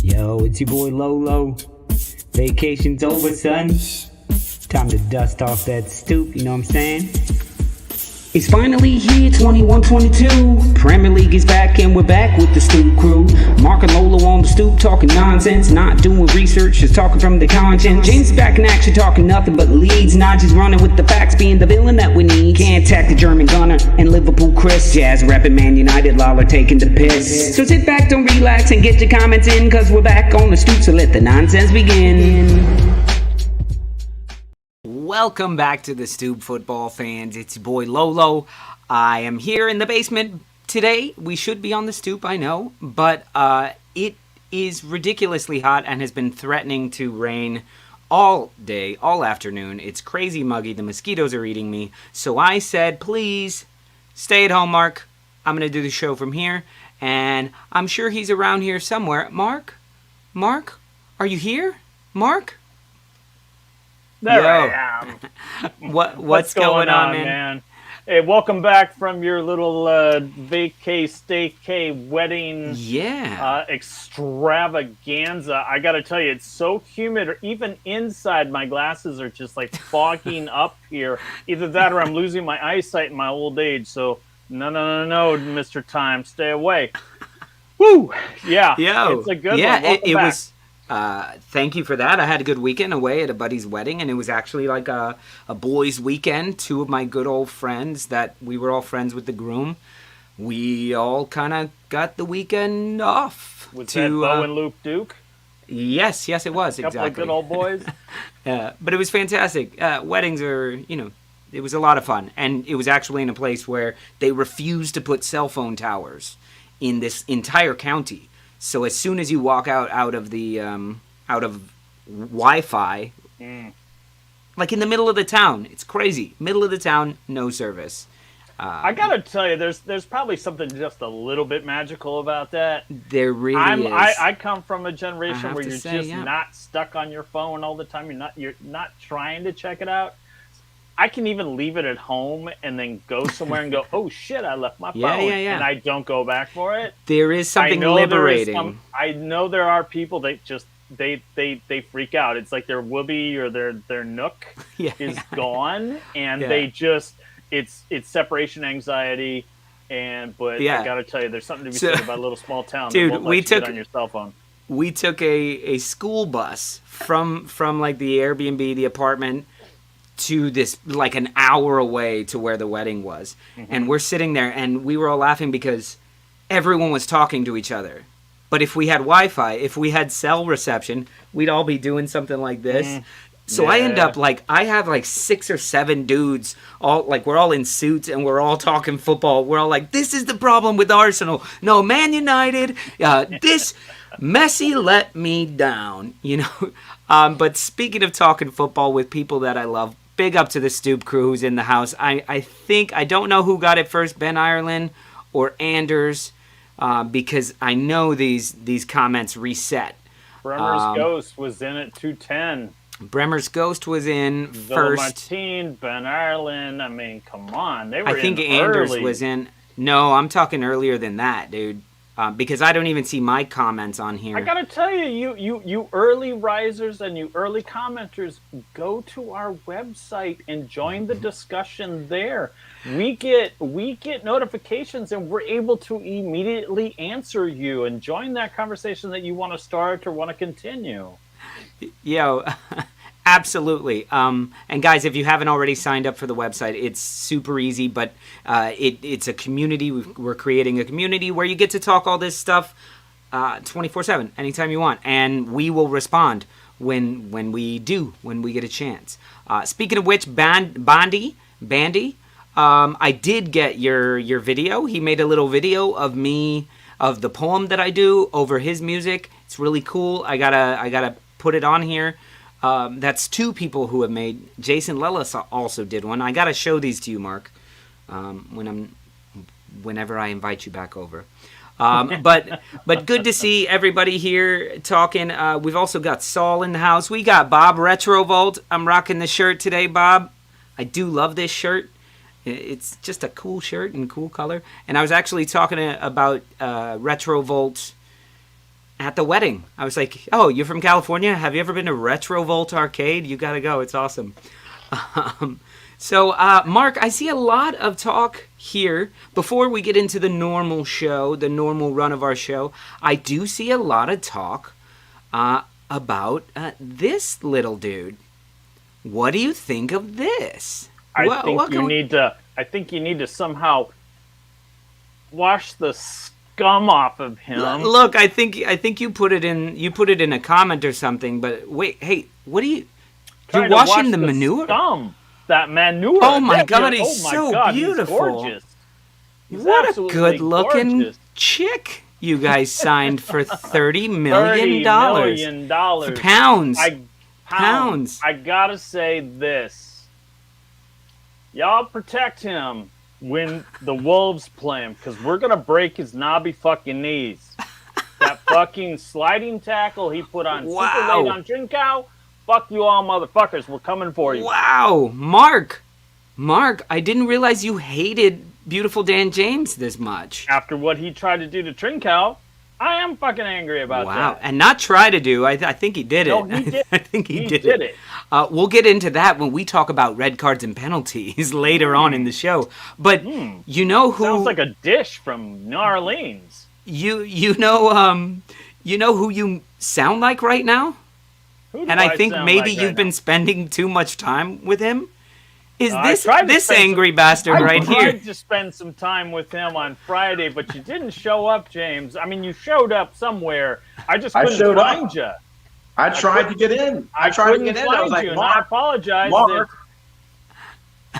Yo, it's your boy Lolo. Vacation's over, son. Time to dust off that stoop, you know what I'm saying? It's finally here, 21-22. Premier League is back and we're back with the Stoop crew. Mark and Lolo on the stoop talking nonsense, not doing research, just talking from the content. James is back in action talking nothing but leads. Naji's running with the facts, being the villain that we need. Can't attack the German gunner and Liverpool Chris. Jazz rapping Man United, Lawler taking the piss. So sit back, don't relax and get your comments in, cause we're back on the stoop, so let the nonsense begin. Welcome back to the Stoop, football fans. It's your boy Lolo. I am here in the basement today. We should be on the stoop, I know, but it is ridiculously hot and has been threatening to rain all day, all afternoon. It's crazy muggy. The mosquitoes are eating me. So I said, please stay at home, Mark. I'm going to do the show from here, and I'm sure he's around here somewhere. Mark? Mark? Are you here? Mark? There I am. What's going on, man? Hey, welcome back from your little vacay, staycay, wedding extravaganza. I got to tell you, it's so humid. Even inside, my glasses are just like fogging up here. Either that or I'm losing my eyesight in my old age. So, no, Mr. Time, stay away. Woo! Yeah, it's a good one. It was... thank you for that. I had a good weekend away at a buddy's wedding, and it was actually like a boys' weekend. Two of my good old friends that we were all friends with the groom. We all kind of got the weekend off. Was that Bo and Luke Duke? Yes, it was, exactly. Couple of good old boys? But it was fantastic. Weddings are, it was a lot of fun. And it was actually in a place where they refused to put cell phone towers in this entire county. So as soon as you walk out of the Wi-Fi, like in the middle of the town, it's crazy. Middle of the town, no service. I gotta tell you, there's probably something just a little bit magical about that. There really is. I come from a generation where you're just not stuck on your phone all the time. You're not trying to check it out. I can even leave it at home and then go somewhere and go, oh shit, I left my phone. And I don't go back for it. There is something liberating. I know there are people that just, they freak out. It's like their Whoopee or their Nook is gone. And they just, it's separation anxiety. But I got to tell you, there's something to be said about a little small town. Dude, that won't let you get on your cell phone. We took a school bus from like the Airbnb, the apartment, to this, like an hour away to where the wedding was. And we're sitting there and we were all laughing because everyone was talking to each other. But if we had Wi-Fi, if we had cell reception, we'd all be doing something like this. So I end up I have like 6 or 7 dudes, we're all in suits and we're all talking football. We're all like, this is the problem with Arsenal. No, Man United, this Messi let me down, But speaking of talking football with people that I love, big up to the Stoop crew who's in the house. I don't know who got it first, Ben Ireland or Anders, because I know these comments reset. Bremer's Ghost was in at 210. Bremer's Ghost was in Villa first. Martin, Ben Ireland. I mean, come on. They were I think Anders early. was in. No, I'm talking earlier than that, dude. Because I don't even see my comments on here. I gotta tell you early risers and you early commenters, go to our website and join the discussion there. We get notifications and we're able to immediately answer you and join that conversation that you want to start or want to continue. Yo, absolutely. And guys, if you haven't already signed up for the website, it's super easy, but it's a community. We're creating a community where you get to talk all this stuff 24/7, anytime you want, and we will respond when we get a chance. Speaking of which, Bandy, I did get your video. He made a little video of me, of the poem that I do over his music. It's really cool. I gotta put it on here. That's 2 people who have made. Jason Lellis also did one. I gotta show these to you, Mark, whenever I invite you back over. But good to see everybody here talking. We've also got Saul in the house. We got Bob Retrovolt. I'm rocking the shirt today, Bob. I do love this shirt. It's just a cool shirt and cool color. And I was actually talking about Retrovolt at the wedding. I was like, "Oh, you're from California? Have you ever been to Retrovolt Arcade? You got to go. It's awesome." So, Mark, I see a lot of talk here. Before we get into the normal show, the normal run of our show, I do see a lot of talk about this little dude. What do you think of this? I think you need to somehow wash the scum off of him. Look, I think you put it in a comment or something. But wait, hey, what are you? You're washing the manure. Scum. That manure. Oh my God, he's so beautiful. What a good-looking chick you guys signed for $30 million. $30 million. Pounds. Pounds. I gotta say this. Y'all protect him when the Wolves play him, because we're gonna break his knobby fucking knees. That fucking sliding tackle he put on super late on Trincao. Fuck you all motherfuckers, we're coming for you. Wow, Mark, I didn't realize you hated beautiful Dan James this much. After what he tried to do to Trincao, I am fucking angry about that. Wow, and not try to do, I think he did it. No, he did. I think he did it. We'll get into that when we talk about red cards and penalties later on in the show. But you know who... Sounds like a dish from New Orleans. You know who you sound like right now? And I think maybe you've been spending too much time with him. Is this angry bastard right here? I tried to spend some time with him on Friday, but you didn't show up, James. I mean, you showed up somewhere. I just couldn't find you. I tried to get in. I was like, and I apologize. Mark.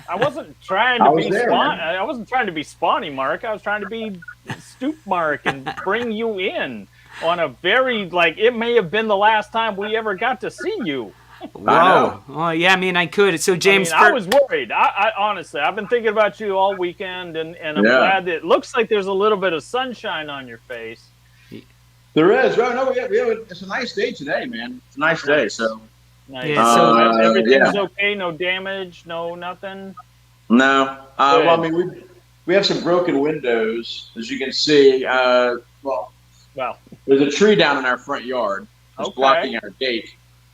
I wasn't trying to be I wasn't trying to be spawny, Mark. I was trying to be Stoop, Mark, and bring you in on a very, like, it may have been the last time we ever got to see you. Whoa. Oh, yeah, I mean, I could. So, James... I was worried. I honestly, I've been thinking about you all weekend, and I'm glad that it looks like there's a little bit of sunshine on your face. There is. Well, no, it's a nice day today, man. It's a nice day, so... Nice. Yeah, so everything's okay? No damage? No nothing? No. Well, I mean, we have some broken windows, as you can see. Well, there's a tree down in our front yard that's blocking our gate.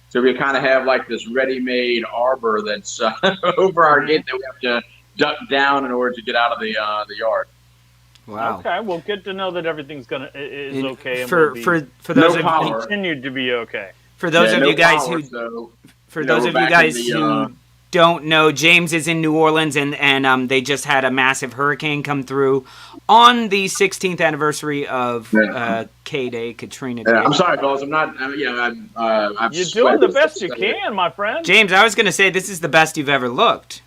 So we kind of have like this ready-made arbor that's over our gate that we have to duck down in order to get out of the yard. Wow. Okay, well, good to know that everything's is okay. And for those of you continued to be okay. For those of you guys who don't know, James is in New Orleans, and they just had a massive hurricane come through on the 16th anniversary of K-Day, Katrina Day. I'm sorry, fellas. I'm not. You're doing the best you can, my friend. James, I was going to say this is the best you've ever looked.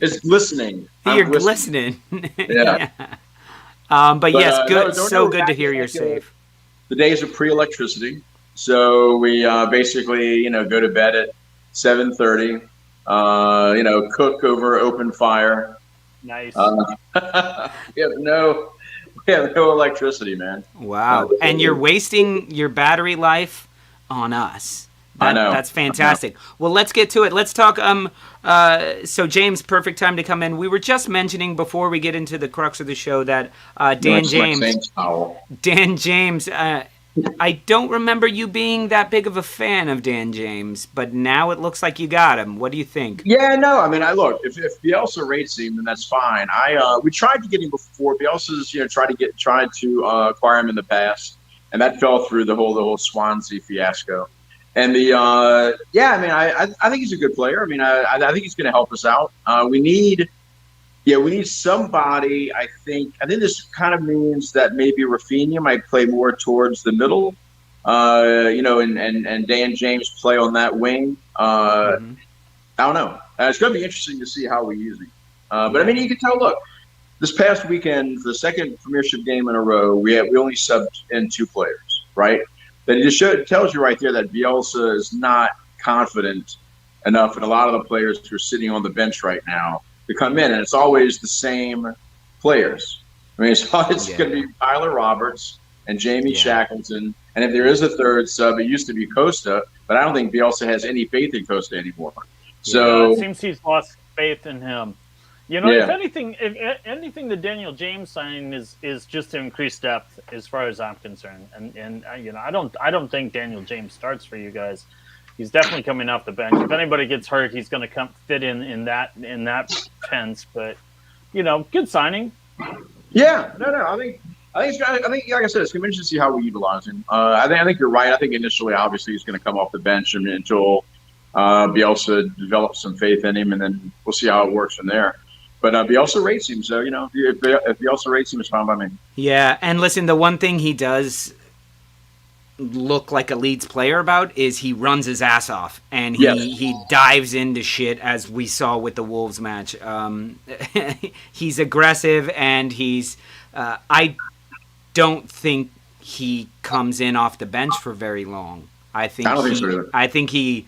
It's glistening. You're glistening. Yeah. But yes, good. So good to hear you're safe. The days of pre-electricity. So we basically, go to bed at 7:30. Cook over open fire. Nice. We have no electricity, man. Wow. And you're wasting your battery life on us. I know. That's fantastic. Well, let's get to it. Let's talk. So James, perfect time to come in. We were just mentioning before we get into the crux of the show that Dan James. I don't remember you being that big of a fan of Dan James, but now it looks like you got him. What do you think? Yeah, no, I mean, look, if Bielsa rates him, then that's fine. We tried to get him before. Bielsa's, tried to acquire him in the past, and that fell through the whole Swansea fiasco. And I think he's a good player. I mean, I think he's going to help us out. We need somebody. I think this kind of means that maybe Rafinha might play more towards the middle, and Dan James play on that wing. I don't know. It's going to be interesting to see how we use him. But I mean, you can tell. Look, this past weekend, for the second Premiership game in a row, we only subbed in 2 players, right? That it tells you right there that Bielsa is not confident enough in a lot of the players who are sitting on the bench right now to come in, and it's always the same players. I mean, it's going to be Tyler Roberts and Jamie Shackleton, and if there is a third sub, it used to be Costa, but I don't think Bielsa has any faith in Costa anymore. So it seems he's lost faith in him. You know, Yeah. if anything, the Daniel James signing is just to increase depth, as far as I'm concerned. And you know, I don't think Daniel James starts for you guys. He's definitely coming off the bench. If anybody gets hurt, he's going to come fit in that tense. But you know, good signing. Yeah, no. I think, like I said, it's going to be interesting to see how we utilize him. I think you're right. I think initially, obviously, he's going to come off the bench until Bielsa develops some faith in him, and then we'll see how it works from there. But Bielsa rates him, so you know, if Bielsa rates him, it's fine by me. Yeah, and listen, the one thing he does look like a Leeds player about is he runs his ass off, and he dives into shit, as we saw with the Wolves match. He's aggressive, and he's I don't think he comes in off the bench for very long. I think he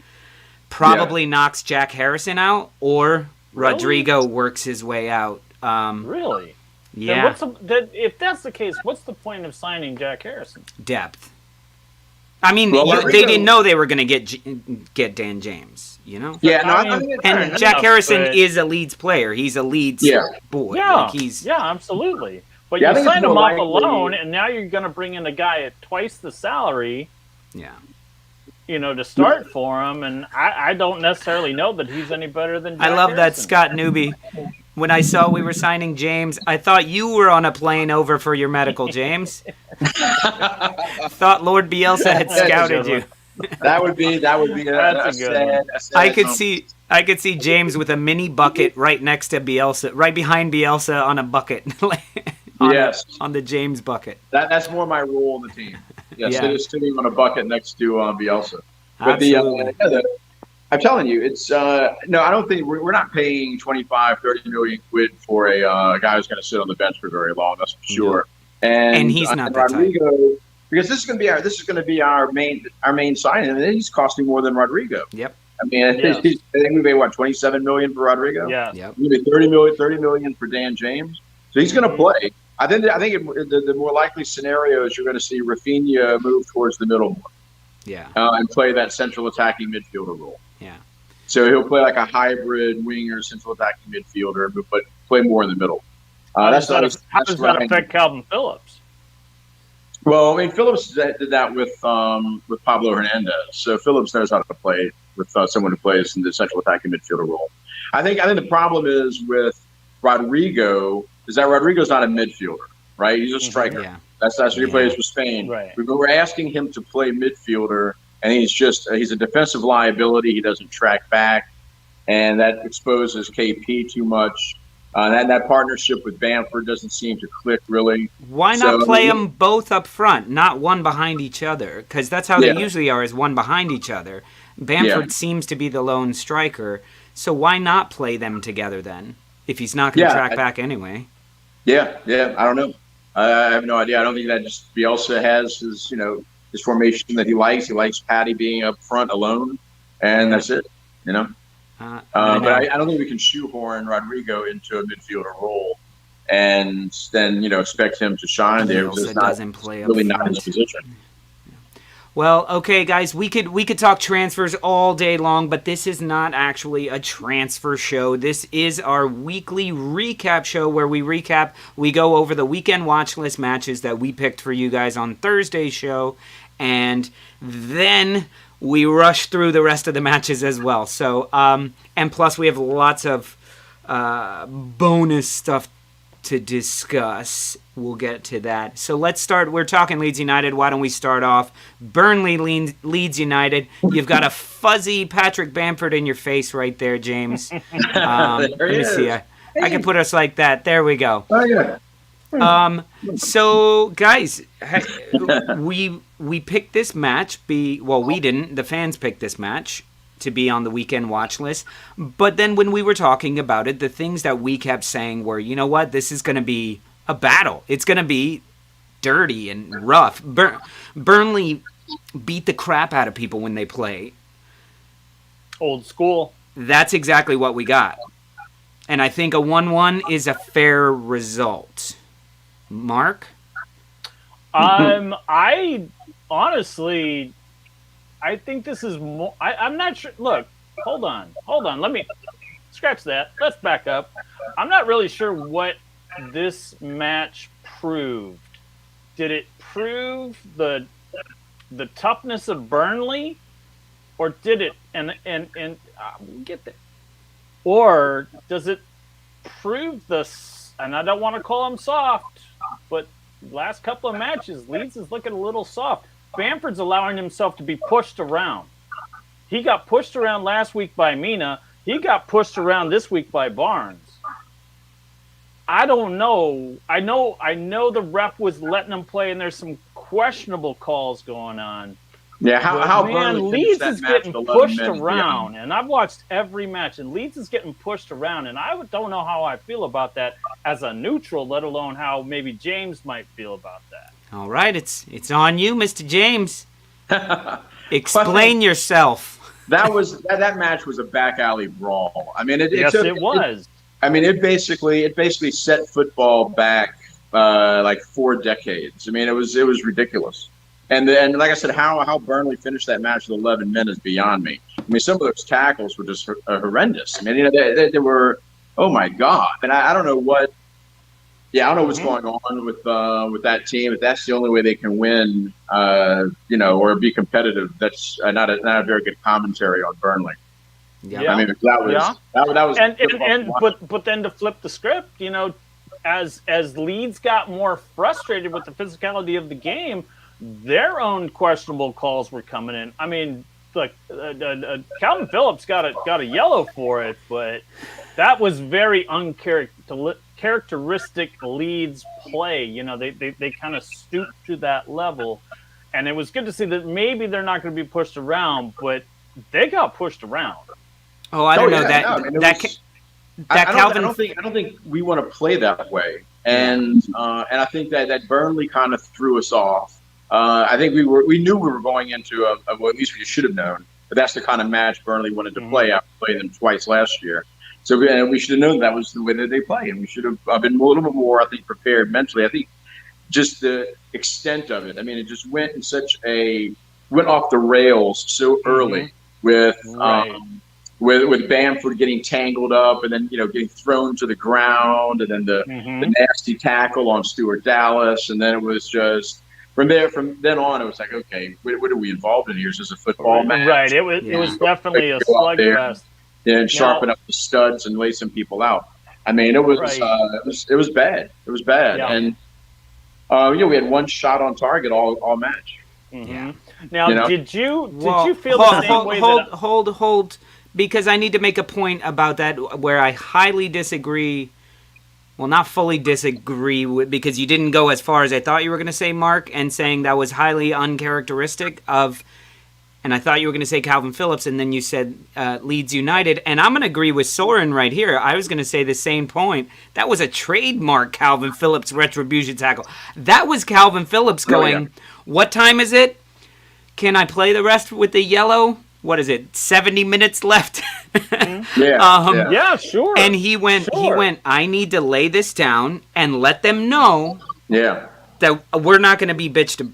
probably knocks Jack Harrison out, or Rodrigo works his way out. Really? Yeah. If that's the case, what's the point of signing Jack Harrison? Depth. I mean, they didn't know they were going to get Dan James, you know? Yeah, and Jack Harrison is a Leeds player. He's a Leeds boy. Yeah, absolutely. But you signed him off alone, and now you're going to bring in a guy at twice the salary. Yeah. You know, to start for him, and I don't necessarily know that he's any better than Jack I love that Harrison. Scott Newby. When I saw we were signing James, I thought you were on a plane over for your medical, James. Thought Lord Bielsa had scouted you. That would be a sad I could see James with a mini bucket right next to Bielsa, right behind Bielsa on a bucket. On the James bucket. That's more my role in the team. Yes, it is sitting on a bucket next to Bielsa. But I'm telling you, it's no. I don't think we're not paying 25-30 million quid for a guy who's going to sit on the bench for very long. That's for sure. And he's not that Rodrigo, because this is going to be our main signing, and he's costing more than Rodrigo. Yep. I mean, I think we paid 27 million for Rodrigo. Yeah. Yep. We paid 30 million for Dan James. So he's going to play. I think the more likely scenario is you're going to see Rafinha move towards the middle more. Yeah. And play that central attacking midfielder role. Yeah. So he'll play like a hybrid winger, central attacking midfielder, but play more in the middle. How does that affect Calvin Phillips? Well, I mean, Phillips did that with Pablo Hernandez. So Phillips knows how to play with someone who plays in the central attacking midfielder role. I think the problem is with Rodrigo is that Rodrigo's not a midfielder, right? He's a striker. Yeah. That's what he plays for Spain. Right. We're asking him to play midfielder, and he's a defensive liability. He doesn't track back, and that exposes KP too much. That partnership with Bamford doesn't seem to click really. Why not play them both up front, not one behind each other? Because that's how they usually are, is one behind each other. Bamford seems to be the lone striker, so why not play them together then, if he's not going to track back anyway? Yeah, I don't know. I have no idea. I don't think that just Bielsa has his formation that he likes. He likes Patty being up front alone, and that's it. You know. But I don't think we can shoehorn Rodrigo into a midfielder role and then expect him to shine there. Bielsa doesn't play up really front. Not his position. Well, okay, guys, we could talk transfers all day long, but this is not actually a transfer show. This is our weekly recap show where we go over the weekend watch list matches that we picked for you guys on Thursday's show, and then we rush through the rest of the matches as well. So, and plus we have lots of bonus stuff to discuss. We'll get to that. So let's start. We're talking Leeds United. Why don't we start off? Burnley Leeds United. You've got a fuzzy Patrick Bamford in your face right there, James. Let me see. I can put us like that. There we go. Oh, yeah. So, guys, we picked this match. We didn't. The fans picked this match to be on the weekend watch list. But then when we were talking about it, the things that we kept saying were, you know what, this is going to be a battle. It's going to be dirty and rough. Burnley beat the crap out of people when they play. Old school. That's exactly what we got. And I think a 1-1 is a fair result. Mark? I honestly, I think this is more. I'm not sure. Look, hold on. scratch that. Let's back up. I'm not really sure what this match proved. Did it prove the toughness of Burnley, or did it get that? Or does it prove this? And I don't want to call them soft, but last couple of matches, Leeds is looking a little soft. Bamford's allowing himself to be pushed around. He got pushed around last week by Mina. He got pushed around this week by Barnes. I don't know. I know the ref was letting him play, and there's some questionable calls going on. Yeah, how Burnley Leeds is getting pushed around, and I've watched every match, and Leeds is getting pushed around, and I don't know how I feel about that as a neutral, let alone how maybe James might feel about that. All right, it's on you, Mr. James. Explain yourself. That match was a back alley brawl. I mean, it was. It basically set football back like 4 decades. I mean, it was ridiculous. And like I said, how Burnley finished that match with 11 men is beyond me. I mean, some of those tackles were just horrendous. I mean, they were, oh my God. And I don't know what. Yeah, I don't know what's going on with that team. If that's the only way they can win, or be competitive, that's not a very good commentary on Burnley. Yeah. I mean, that was but then to flip the script, as Leeds got more frustrated with the physicality of the game, their own questionable calls were coming in. I mean, like Calvin Phillips got a yellow for it, but that was very uncharacteristic Leeds play. They kind of stooped to that level, and it was good to see that maybe they're not going to be pushed around, but they got pushed around. Oh, I don't know that. I don't think we want to play that way, and I think that Burnley kind of threw us off. I think we knew we were going into well, at least we should have known, but that's the kind of match Burnley wanted to play after playing them twice last year. So we should have known that was the way that they play, and we should have been a little bit more, I think, prepared mentally. I think just the extent of it. I mean, it just went off the rails so early with Bamford getting tangled up, and then getting thrown to the ground, and then the nasty tackle on Stuart Dallas, and then it was just. From then on, it was like, okay, what are we involved in here? Is this a football match? Right. It was definitely a slugfest. And sharpen up the studs and lay some people out. I mean, it was bad. It was bad. Yeah. And we had one shot on target all match. Mm-hmm. Yeah. Now, did you feel the same way? Hold, because I need to make a point about that where I highly disagree. Well, not fully disagree with, because you didn't go as far as I thought you were going to say, Mark, and saying that was highly uncharacteristic of, and I thought you were going to say Calvin Phillips, and then you said Leeds United, and I'm going to agree with Sorin right here. I was going to say the same point. That was a trademark Calvin Phillips retribution tackle. That was Calvin Phillips going, What time is it? Can I play the rest with the yellow? What is it? 70 minutes left. Yeah, sure. And he went. I need to lay this down and let them know. That we're not going to be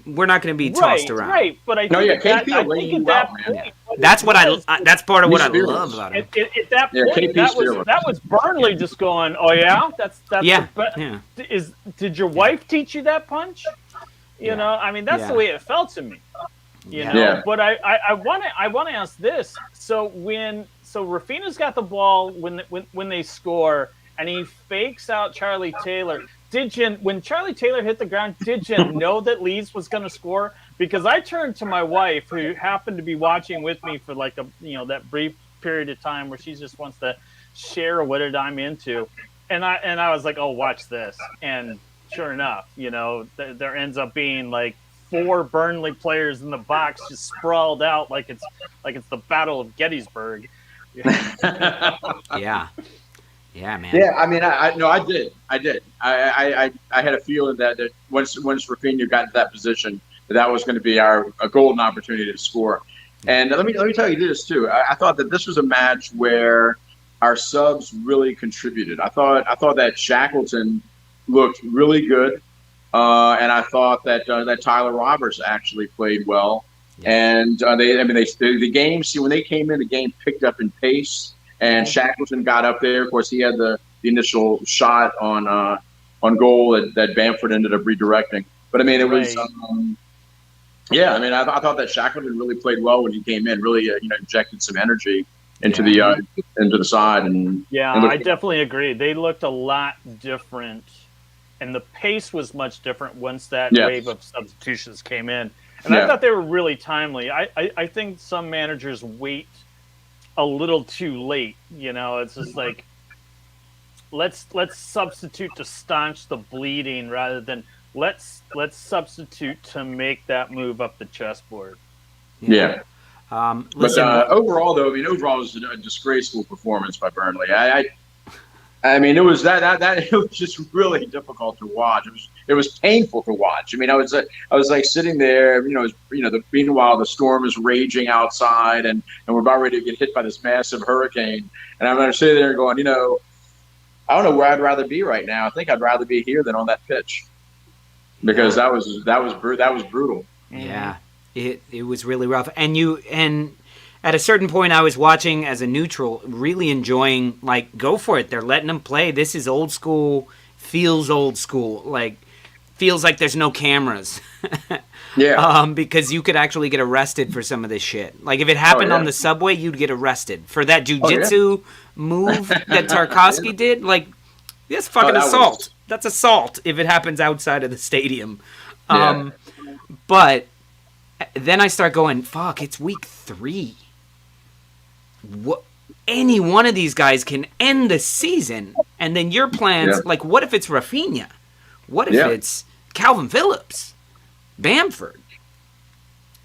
We're not going to be tossed around. Right. But I think at that point, that's what that's part of what I love about him. At that point, that was Burnley just going, oh yeah, that's Did your wife teach you that punch? I mean, that's the way it felt to me. But I want to ask this. So Rafinha's got the ball when they score, and he fakes out Charlie Taylor. When Charlie Taylor hit the ground, did you know that Leeds was going to score? Because I turned to my wife, who happened to be watching with me for like that brief period of time where she just wants to share what it I'm into, and I was like, oh, watch this, and sure enough, there ends up being like 4 Burnley players in the box just sprawled out like it's the Battle of Gettysburg. Yeah, man. Yeah, I mean, I did. I had a feeling that once Rafinha got into that position, that was going to be a golden opportunity to score. And let me tell you this too. I thought that this was a match where our subs really contributed. I thought that Shackleton looked really good. And I thought that Tyler Roberts actually played well, and the game. See, when they came in, the game picked up in pace, and Shackleton got up there. Of course, he had the initial shot on goal that Bamford ended up redirecting. But I mean, it was. Yeah, I mean, I thought that Shackleton really played well when he came in. Really, injected some energy into the side. And I definitely agree. They looked a lot different, and the pace was much different once that wave of substitutions came in. And I thought they were really timely. I think some managers wait a little too late. It's just like let's substitute to staunch the bleeding rather than let's substitute to make that move up the chessboard. Yeah. Listen, but overall, though, overall it was a disgraceful performance by Burnley. I mean, it was it was just really difficult to watch. It was painful to watch. I mean, I was like sitting there, meanwhile the storm is raging outside, and we're about ready to get hit by this massive hurricane, and I'm sitting there going, I don't know where I'd rather be right now. I think I'd rather be here than on that pitch. Because that was brutal. Yeah, it was really rough. And at a certain point, I was watching as a neutral, really enjoying. Like, go for it. They're letting them play. This is old school. Feels old school. Like, feels like there's no cameras. Yeah. Because you could actually get arrested for some of this shit. Like, if it happened on the subway, you'd get arrested for that jujitsu move that Tarkovsky did. Like, that's fucking assault. That's assault if it happens outside of the stadium. But then I start going, fuck, it's week 3. Any one of these guys can end the season. And then your plans, like, what if it's Rafinha? What if it's Calvin Phillips? Bamford?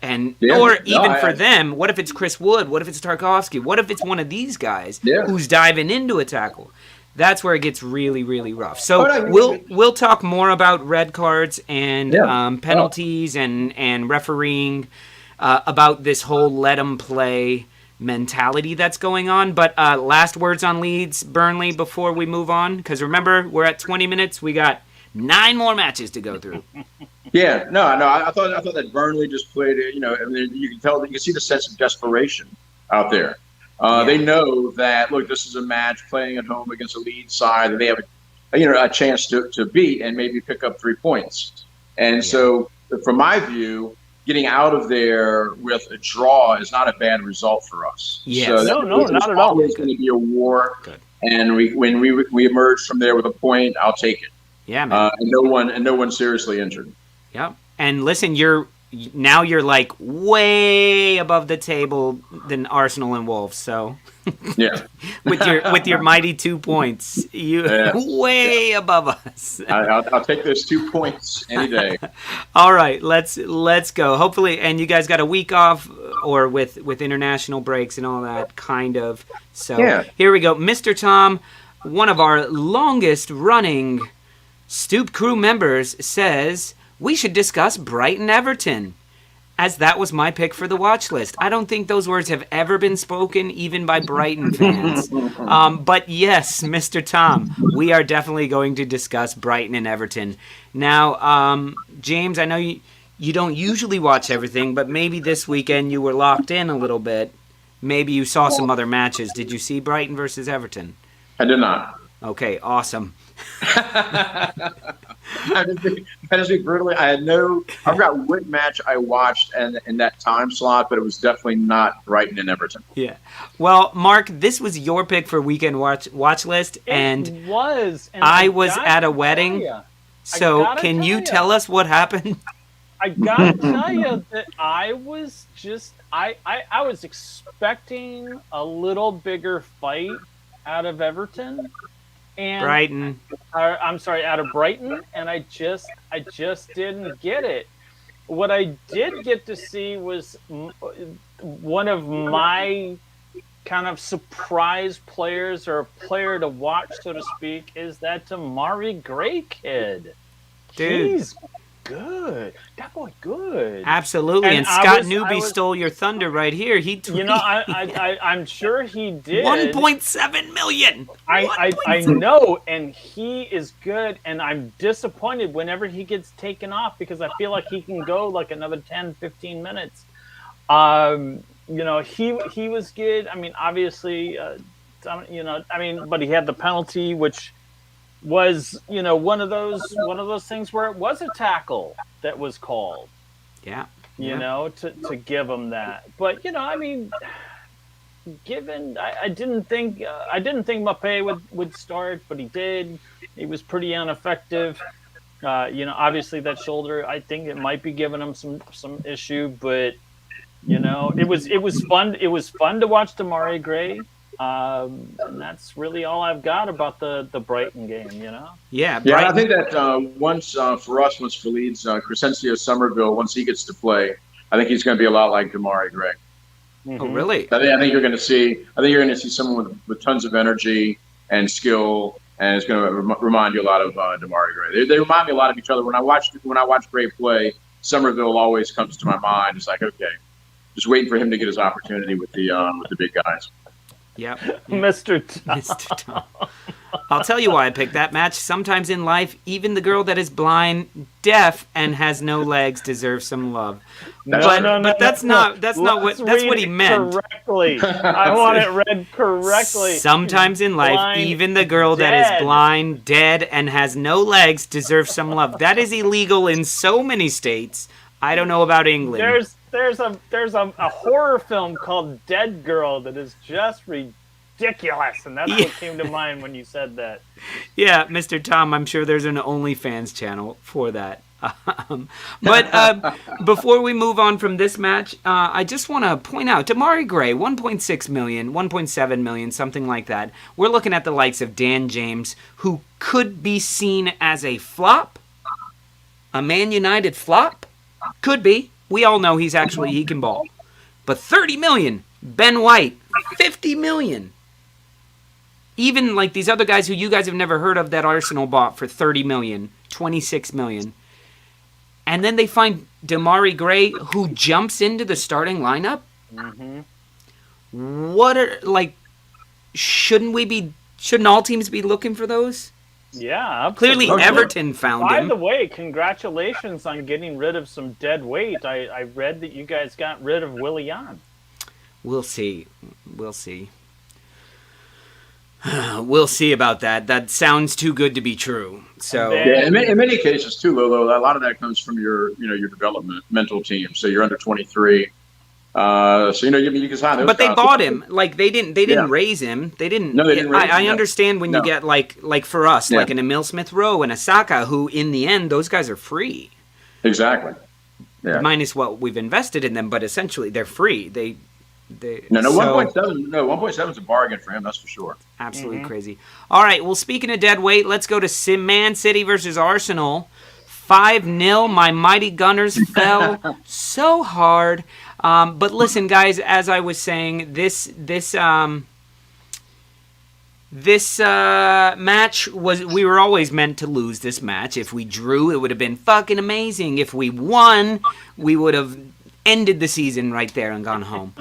Or even for them, what if it's Chris Wood? What if it's Tarkovsky? What if it's one of these guys who's diving into a tackle? That's where it gets really, really rough. So we'll talk more about red cards and penalties and refereeing, about this whole let them play mentality that's going on. But last words on Leeds, Burnley, before we move on, because remember, we're at 20 minutes. We got 9 more matches to go through. Yeah, no. I thought that Burnley just played. I mean, you can see the sense of desperation out there. They know that, look, this is a match playing at home against a Leeds side that they have a chance to beat and maybe pick up 3 points. And so, from my view, getting out of there with a draw is not a bad result for us. Yes. So not at all. It's going to be a war. Good. And when we emerge from there with a point, I'll take it. Yeah, man. And no one seriously injured. Yep. And listen, you're like way above the table than Arsenal and Wolves. So with your mighty 2 points, way above us. I'll take those 2 points any day. All right, let's go. Hopefully, and you guys got a week off, or with international breaks and all that kind of. So here we go, Mr. Tom, one of our longest running Stoop crew members, says we should discuss Brighton Everton, as that was my pick for the watch list. I don't think those words have ever been spoken, even by Brighton fans. But yes, Mr. Tom, we are definitely going to discuss Brighton and Everton. Now, James, I know you don't usually watch everything, but maybe this weekend you were locked in a little bit. Maybe you saw some other matches. Did you see Brighton versus Everton? I did not. Okay, awesome. I just be brutally. I forgot what match I watched in that time slot, but it was definitely not Brighton and Everton. Yeah. Well, Mark, this was your pick for weekend watch list, and it was. And I was at a wedding. So can you tell us what happened? I gotta tell you that I was expecting a little bigger fight out of Everton. And Brighton. I'm sorry, out of Brighton, and I just didn't get it. What I did get to see was one of my kind of surprise players, or a player to watch, so to speak, is that Damari Gray kid. Dude. He's good. That boy good. Absolutely. And Scott Newby stole your thunder right here. He tweeted. I'm sure he did. 1.7 million. I know, and he is good, and I'm disappointed whenever he gets taken off, because I feel like he can go like another 10, 15 minutes. He was good. I mean, obviously, but he had the penalty, which was, one of those things where it was a tackle that was called. Yeah. To give him that. But, given I didn't think Mbappe would start, but he did. He was pretty ineffective. Obviously that shoulder, I think it might be giving him some issue, but it was fun. It was fun to watch Demarai Gray. And that's really all I've got about the Brighton game, Yeah, Brighton. I think that once for Leeds, Crescencio Somerville, once he gets to play, I think he's going to be a lot like Demarai Gray. Mm-hmm. Oh, really? I think you're going to see someone with tons of energy and skill, and it's going to remind you a lot of Demarai Gray. They remind me a lot of each other. When I watch Gray play, Somerville always comes to my mind. It's like, okay, just waiting for him to get his opportunity with the big guys. Yep. Mr. Tom. I'll tell you why I picked that match. Sometimes in life, even the girl that is blind, deaf, and has no legs deserves some love. But that's not what he meant. Correctly. I want it read correctly. Sometimes in life, blind, even the girl that is blind, dead, and has no legs deserves some love. That is illegal in so many states. I don't know about England. There's a horror film called Dead Girl that is just ridiculous, and that's what came to mind when you said that. Yeah, Mr. Tom, I'm sure there's an OnlyFans channel for that. But before we move on from this match, I just want to point out, Demarai Gray, 1.6 million, 1.7 million, something like that. We're looking at the likes of Dan James, who could be seen as a flop, a Man United flop. Could be. We all know he can ball. But 30 million, Ben White, 50 million. Even like these other guys who you guys have never heard of that Arsenal bought for 30 million, 26 million. And then they find Demarai Gray, who jumps into the starting lineup. Mm-hmm. Shouldn't all teams be looking for those? Yeah, absolutely. Clearly Everton found him. By the way, congratulations on getting rid of some dead weight. I read that you guys got rid of Willian. We'll see. We'll see about that. That sounds too good to be true. So in many cases too, Lolo, a lot of that comes from your developmental team. So you're under 23. So you can sign those. But they bought him. Like they didn't raise him. They didn't. No, they didn't raise him. I understand when you get like for us, like an Emil Smith Rowe and a Saka, who in the end those guys are free. Exactly. Yeah. Minus what we've invested in them, but essentially they're free. They 1.7 is a bargain for him, that's for sure. Absolutely crazy. All right, well, speaking of dead weight, let's go to Man City versus Arsenal. 5-0. My mighty Gunners fell so hard. But listen, guys, as I was saying, this match we were always meant to lose this match. If we drew, it would have been fucking amazing. If we won, we would have ended the season right there and gone home.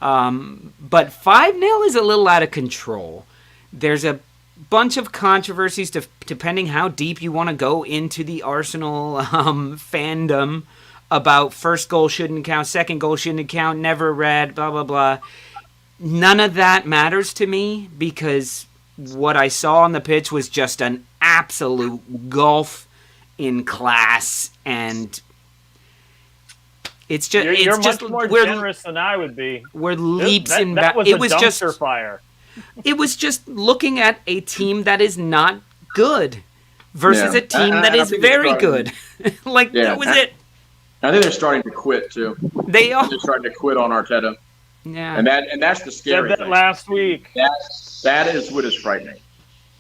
But 5-0 is a little out of control. There's a bunch of controversies depending how deep you want to go into the Arsenal fandom about first goal shouldn't count, second goal shouldn't count, never read, blah, blah, blah. None of that matters to me because what I saw on the pitch was just an absolute gulf in class, and it's just you're much more generous than I would be. We're leaps in that was a dumpster fire. It was just looking at a team that is not good versus a team that is very good. That was it. I think they're starting to quit too. They are. They're starting to quit on Arteta. Yeah, and that's the scary thing. Last week. That is what is frightening.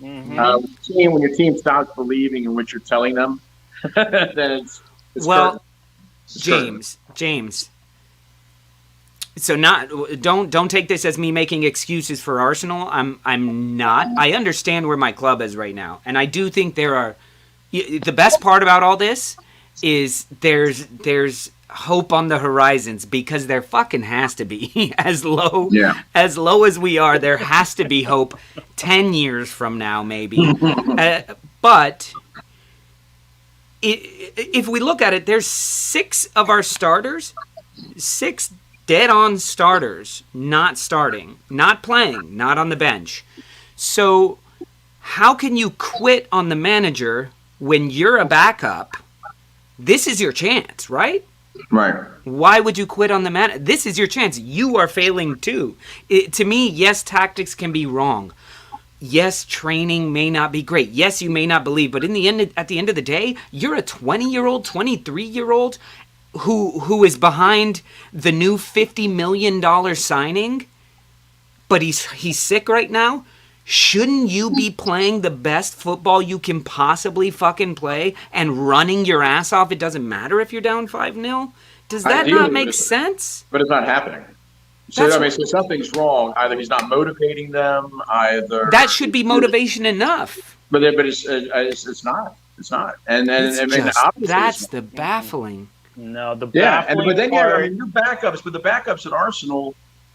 Mm-hmm. When your team stops believing in what you're telling them, then it's well, James. So don't take this as me making excuses for Arsenal. I'm not. I understand where my club is right now, and I do think there are. The best part about all this is there's hope on the horizons because there fucking has to be. As low as we are, there has to be hope 10 years from now maybe. But if we look at it, there's 6 of our starters, 6 dead-on starters not starting, not playing, not on the bench. So how can you quit on the manager when you're a backup? This is your chance, right? Right. Why would you quit on the manager? This is your chance. You are failing too. To me, yes, tactics can be wrong. Yes, training may not be great. Yes, you may not believe, but at the end of the day, you're a 20-year-old, 23-year-old who is behind the new $50 million signing, but he's sick right now. Shouldn't you be playing the best football you can possibly fucking play and running your ass off? It doesn't matter if you're down 5-0. Does that not make sense? But it's not happening. So so something's wrong. Either he's not motivating them. Either that should be motivation enough. But it's not. It's not. And that's the baffling. No, the baffling but then your backups. But the backups at Arsenal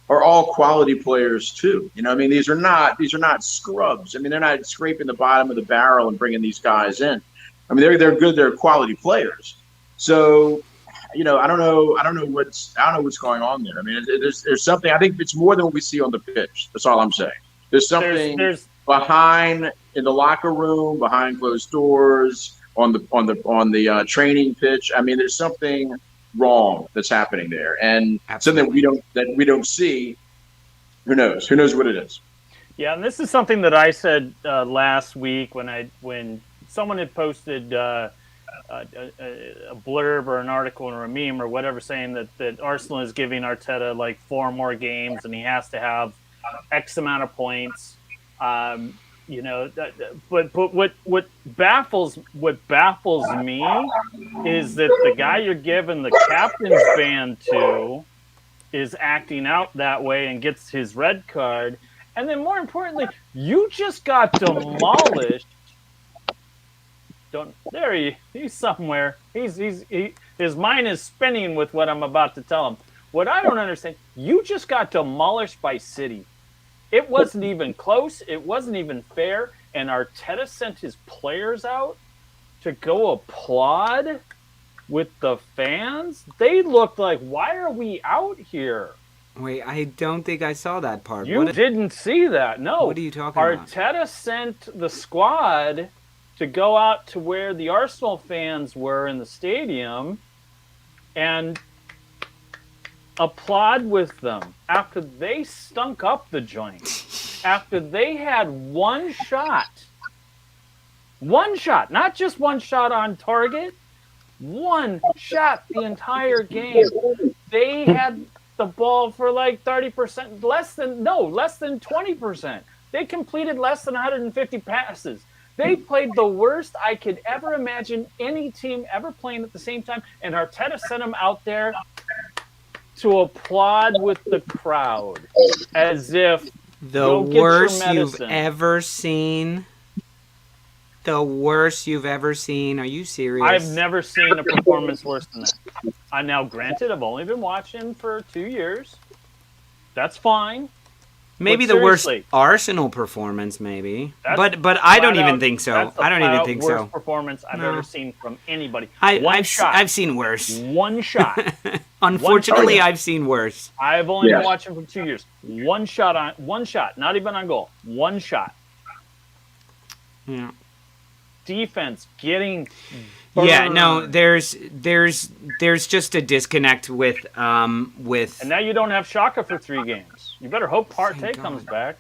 are all quality players too. You know, I mean, these are not scrubs. I mean, they're not scraping the bottom of the barrel and bringing these guys in. I mean, they're good. They're quality players. So, you know, I don't know what's going on there. I mean, there's something. I think it's more than what we see on the pitch. That's all I'm saying. There's something behind in the locker room, behind closed doors, on the training pitch. I mean, there's something wrong that's happening there, and Absolutely. something we don't see. Who knows what it is? Yeah, and this is something that I said last week when someone had posted a blurb or an article or a meme or whatever saying that Arsenal is giving Arteta like 4 more games and he has to have X amount of points. You know, but what baffles me is that the guy you're giving the captain's ban to is acting out that way and gets his red card, and then more importantly, you just got demolished. He's somewhere. His mind is spinning with what I'm about to tell him. What I don't understand, you just got demolished by City. It wasn't even close. It wasn't even fair. And Arteta sent his players out to go applaud with the fans. They looked like, why are we out here? Wait, I don't think I saw that part. You didn't see that, no. What are you talking about? Arteta sent the squad to go out to where the Arsenal fans were in the stadium and applaud with them after they stunk up the joint, after they had one shot, not just one shot on target, one shot the entire game. They had the ball for like 30%, less than 20%. They completed less than 150 passes. They played the worst I could ever imagine any team ever playing at the same time, and Arteta sent them out there to applaud with the crowd as if the worst you've ever seen. The worst you've ever seen. Are you serious? I've never seen a performance worse than that. Now, granted, I've only been watching for 2 years. That's fine. Maybe the worst Arsenal performance, maybe. But I don't even think so. I don't even think so. Worst performance I've ever seen from anybody. I've seen worse. One shot. Unfortunately, I've seen worse. I've only been watching for 2 years. One shot, not even on goal. One shot. Yeah. Defense getting burned. Yeah, no, there's just a disconnect with And now you don't have Xhaka for 3 games. You better hope Partey comes back.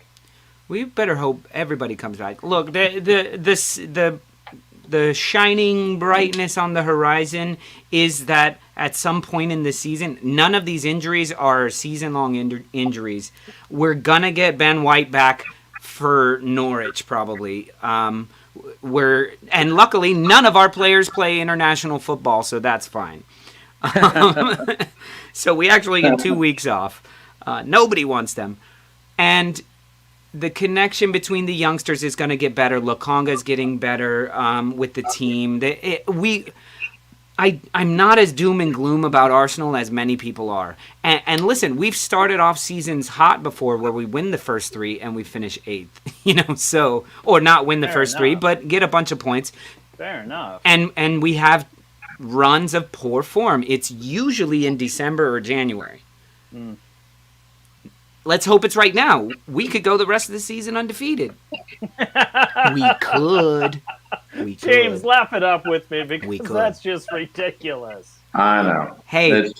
We better hope everybody comes back. Look, the shining brightness on the horizon is that at some point in the season, none of these injuries are season-long injuries. We're gonna get Ben White back for Norwich probably. And luckily none of our players play international football, so that's fine. So we actually get 2 weeks off. Nobody wants them. And the connection between the youngsters is going to get better. Lokonga's getting better with the team. I'm not as doom and gloom about Arsenal as many people are. And listen, we've started off seasons hot before where we win the first 3 and we finish 8th. Or not win the first 3, but get a bunch of points. Fair enough. And we have runs of poor form. It's usually in December or January. Let's hope it's right now. We could go the rest of the season undefeated. We could. James, laugh it up with me because that's just ridiculous. I know. Hey,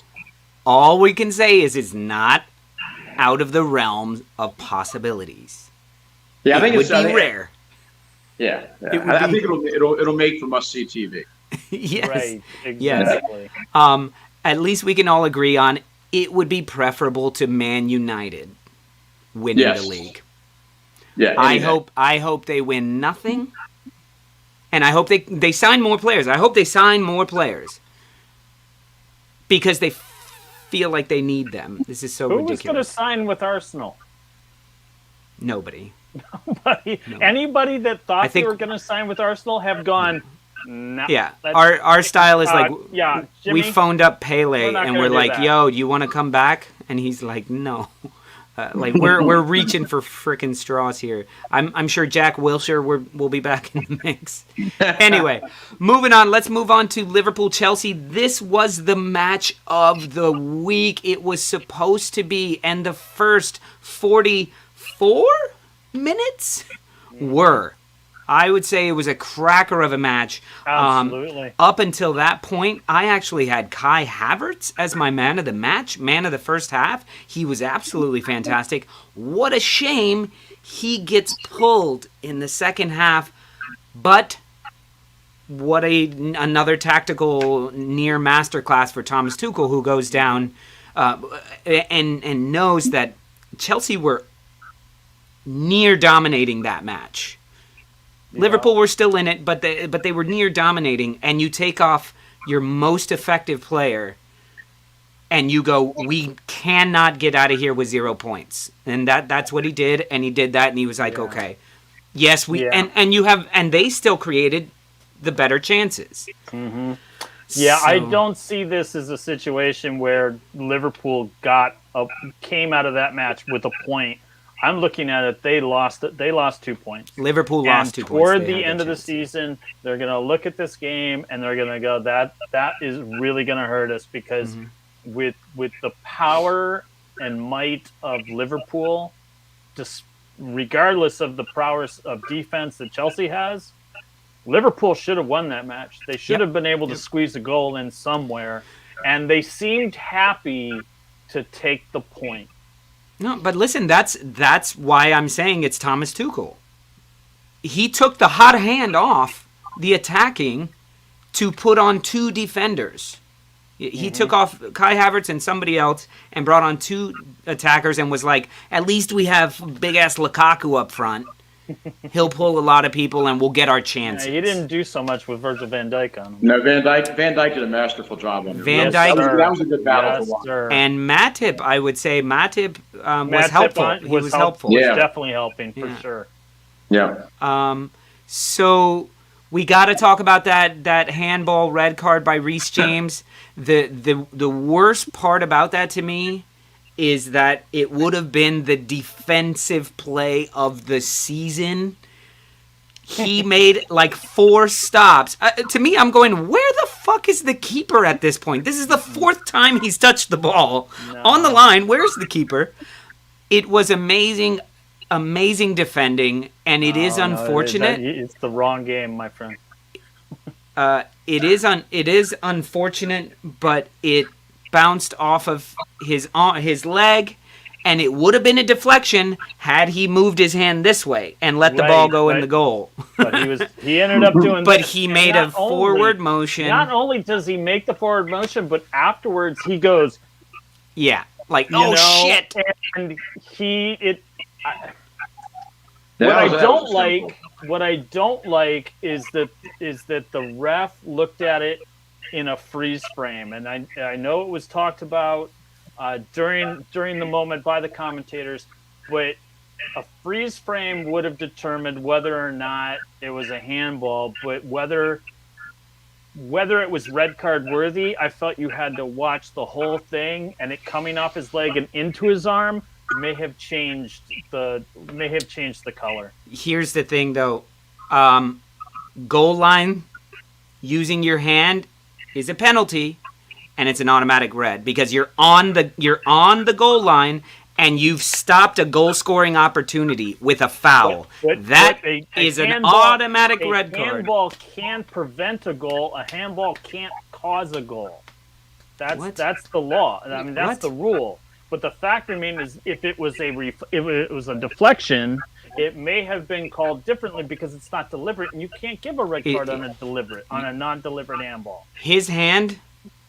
all we can say is it's not out of the realm of possibilities. Yeah, I think it would be rare. Yeah, I think it'll make for must see TV. Yes, right, exactly. Yes. At least we can all agree on it would be preferable to Man United winning the league. Yeah, I hope they win nothing, and I hope they sign more players. I hope they sign more players because they feel like they need them. This is so ridiculous. Who was going to sign with Arsenal? Nobody. Nobody. Anybody that thought they were going to sign with Arsenal have gone. No, yeah, our style is like Jimmy, we phoned up Pele and we're like, that. "Yo, do you want to come back?" And he's like, "No." Like we're reaching for frickin' straws here. I'm sure Jack Wilshere will be back in the mix. Anyway, moving on. Let's move on to Liverpool-Chelsea. This was the match of the week. It was supposed to be, and the first 44 minutes were. I would say it was a cracker of a match. Absolutely. Up until that point, I actually had Kai Havertz as my man of the match, man of the first half. He was absolutely fantastic. What a shame he gets pulled in the second half. But what another tactical near masterclass for Thomas Tuchel, who goes down and knows that Chelsea were near dominating that match. Yeah. Liverpool were still in it, but they were near dominating, and you take off your most effective player, and you go, we cannot get out of here with 0 points. And that's what he did, and he did that, and he was like, okay. Yes, and they still created the better chances. Mm-hmm. Yeah, I don't see this as a situation where Liverpool came out of that match with a point. I'm looking at it. They lost 2 points. Liverpool lost 2 points. Toward the end of the season, they're going to look at this game and they're going to go, that is really going to hurt us because with the power and might of Liverpool, regardless of the prowess of defense that Chelsea has, Liverpool should have won that match. They should have been able to squeeze a goal in somewhere, and they seemed happy to take the point. No, but listen, that's why I'm saying it's Thomas Tuchel. He took the hot hand off the attacking to put on 2 defenders. He took off Kai Havertz and somebody else and brought on 2 attackers and was like, at least we have big-ass Lukaku up front. He'll pull a lot of people and we'll get our chances. Yeah, he didn't do so much with Virgil van Dijk on him. No, Van Dijk did a masterful job on him. That was a good battle for sir. And Matip, I would say, was helpful. He was helpful. Yeah. Was definitely helping, for sure. Yeah. So we got to talk about that handball red card by Reece James. The worst part about that to me is that it would have been the defensive play of the season. He made like 4 stops. To me, I'm going, where the fuck is the keeper at this point? This is the 4th time he's touched the ball on the line. Where's the keeper? It was amazing defending, and it is unfortunate. It's the wrong game, my friend. It is unfortunate, but it bounced off of his leg, and it would have been a deflection had he moved his hand this way and let the ball go in the goal. But he ended up doing but he made a forward motion. Not only does he make the forward motion, but afterwards he goes, like, shit. And what I don't like is that the ref looked at it in a freeze frame, and I know it was talked about during the moment by the commentators, but a freeze frame would have determined whether or not it was a handball, but whether it was red card worthy, I felt you had to watch the whole thing, and it coming off his leg and into his arm may have changed the color. Here's the thing, though. Goal line, using your hand is a penalty, and it's an automatic red because you're on the goal line and you've stopped a goal scoring opportunity with a foul. That is an automatic red card. A handball can prevent a goal. A handball can't cause a goal. That's the law. I mean, that's the rule. But the fact remains is if it was a deflection, it may have been called differently because it's not deliberate, and you can't give a red card on a non-deliberate handball. His hand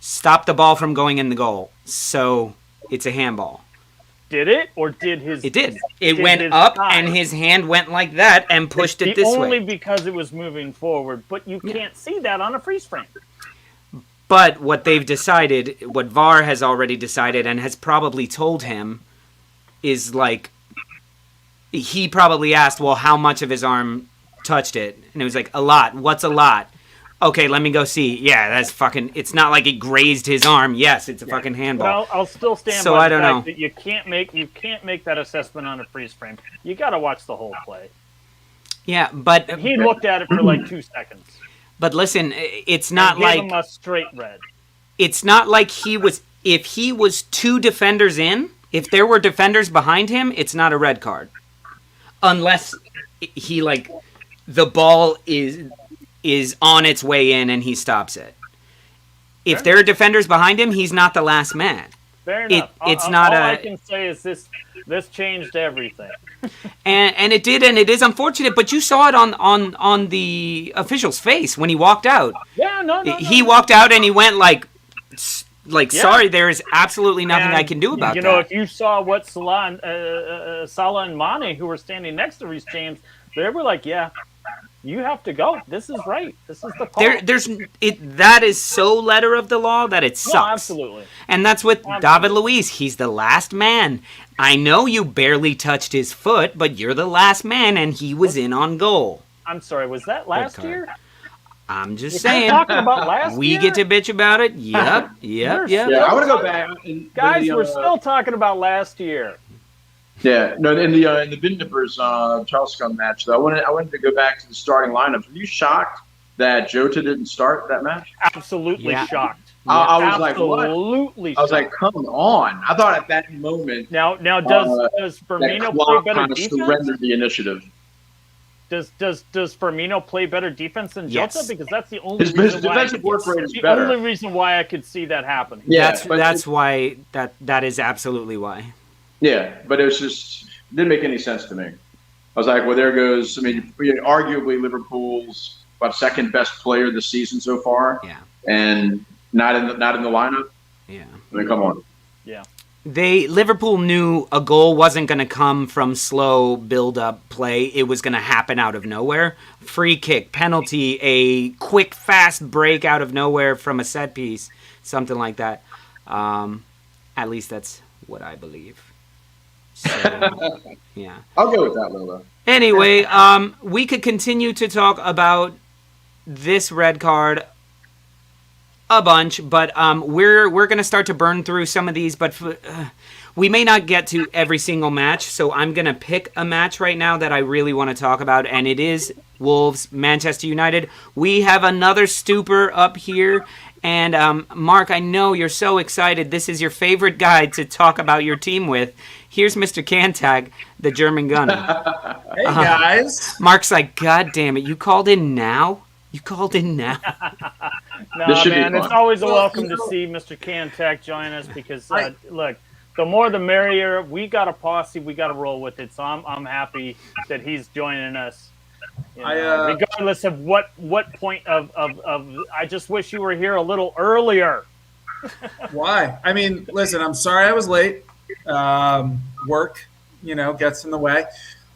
stopped the ball from going in the goal, so it's a handball. Did it, or did his? It did. It went up, and his hand went like that and pushed it this way. Only because it was moving forward, but you can't see that on a freeze frame. But what they've decided, what VAR has already decided and has probably told him, is like, he probably asked, well, how much of his arm touched it? And it was like, a lot. What's a lot? Okay, let me go see. Yeah, that's fucking... It's not like it grazed his arm. Yes, it's a fucking handball. Well, I'll still stand by the fact that you can't make that assessment on a freeze frame. You got to watch the whole play. Yeah, but... And he looked at it for like 2 seconds. But listen, it's not like... Gave him a straight red. It's not like he was... If he was 2 defenders in, if there were defenders behind him, it's not a red card. Unless he, like... The ball is on its way in and he stops it. If there are defenders behind him, he's not the last man. Fair enough. It's not all I can say is this changed everything. and it did, and it is unfortunate, but you saw it on the official's face when he walked out. Yeah, no. He walked out and he went like sorry, there is absolutely nothing I can do about that. You know, if you saw what Salah and Mane, who were standing next to Reece James, they were like, yeah, you have to go. This is right. This is the call. That is so letter of the law that it sucks. No, absolutely. And that's with David Luiz. He's the last man. I know you barely touched his foot, but you're the last man, and he was in on goal. I'm sorry, was that last year? I'm just saying. Talking about last year? We get to bitch about it. Yep. Yeah, I want to go back. Guys, we're still talking about last year. Yeah, no. In the Vindipers Charleston match, though, I wanted to go back to the starting lineups. Were you shocked that Jota didn't start that match? Absolutely shocked. I was like, what? Absolutely. I was like, come on! I thought at that moment. Now, does Firmino play better defense? Surrender the initiative. Does Firmino play better defense than Jota? Yes. Because that's the only his reason defensive work rate is better. The only reason why I could see that happen. Yeah, that's why that is absolutely why. Yeah, but it didn't make any sense to me. I was like, well, there goes. I mean, arguably Liverpool's second best player this season so far. Yeah, and not in the lineup. Yeah, I mean, come on. Yeah, Liverpool knew a goal wasn't going to come from slow build-up play. It was going to happen out of nowhere. Free kick, penalty, a quick, fast break out of nowhere from a set piece, something like that. At least that's what I believe. So, yeah. I'll go with that, Lolo. Anyway, we could continue to talk about this red card a bunch, but we're going to start to burn through some of these, but we may not get to every single match, so I'm going to pick a match right now that I really want to talk about, and it is Wolves, Manchester United. We have another Stooper up here, and Mark, I know you're so excited. This is your favorite guy to talk about your team with. Here's Mr. Cantag, the German gunner. Hey, guys. Mark's like, God damn it, you called in now? You called in now? No, man, it's always a welcome to see Mr. Cantag join us because, look, the more the merrier. We got a posse. We got to roll with it. So I'm happy that he's joining us. You know, regardless of what point of I just wish you were here a little earlier. Why? I mean, listen, I'm sorry I was late. Work, gets in the way.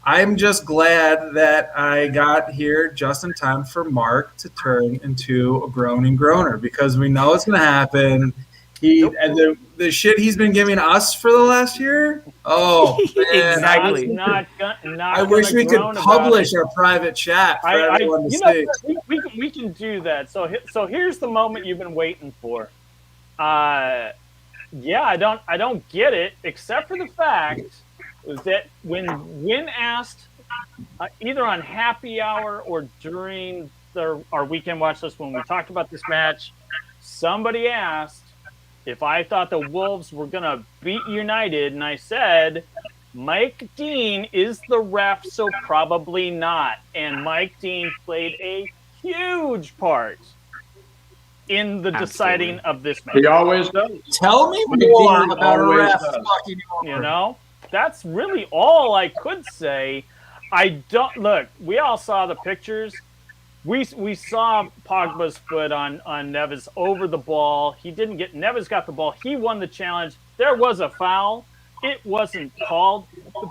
I'm just glad that I got here just in time for Mark to turn into a groaning groaner because we know it's going to happen. And the shit he's been giving us for the last year. Oh, man. Exactly. I wish we could publish our private chat for everyone to see. We can do that. So here's the moment you've been waiting for. I don't get it, except for the fact that when asked, either on Happy Hour or during our weekend watch list when we talked about this match, somebody asked, if I thought the Wolves were going to beat United, and I said, Mike Dean is the ref, so probably not. And Mike Dean played a huge part in the deciding of this match. He always does. Tell me Mike more Dean about a always ref does. fucking you You over. know, that's really all I could say. I don't look. We all saw the pictures. We saw Pogba's foot on Neves over the ball. He didn't get Neves got the ball. He won the challenge. There was a foul. It wasn't called.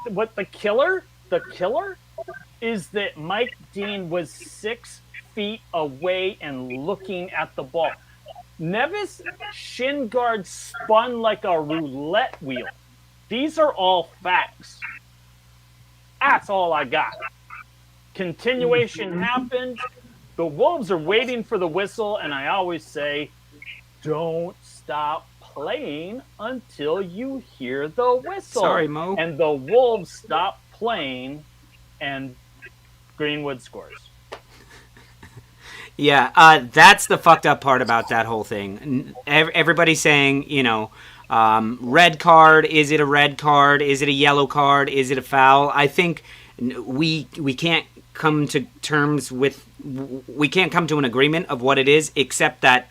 What the killer is that Mike Dean was 6 feet away and looking at the ball. Neves' shin guard spun like a roulette wheel. These are all facts. That's all I got. Continuation happened. The Wolves are waiting for the whistle, and I always say, don't stop playing until you hear the whistle. Sorry, Mo. And the Wolves stop playing, and Greenwood scores. Yeah, that's the fucked up part about that whole thing. Everybody's saying, red card. Is it a red card? Is it a yellow card? Is it a foul? I think we can't come to terms with. We can't come to an agreement of what it is, except that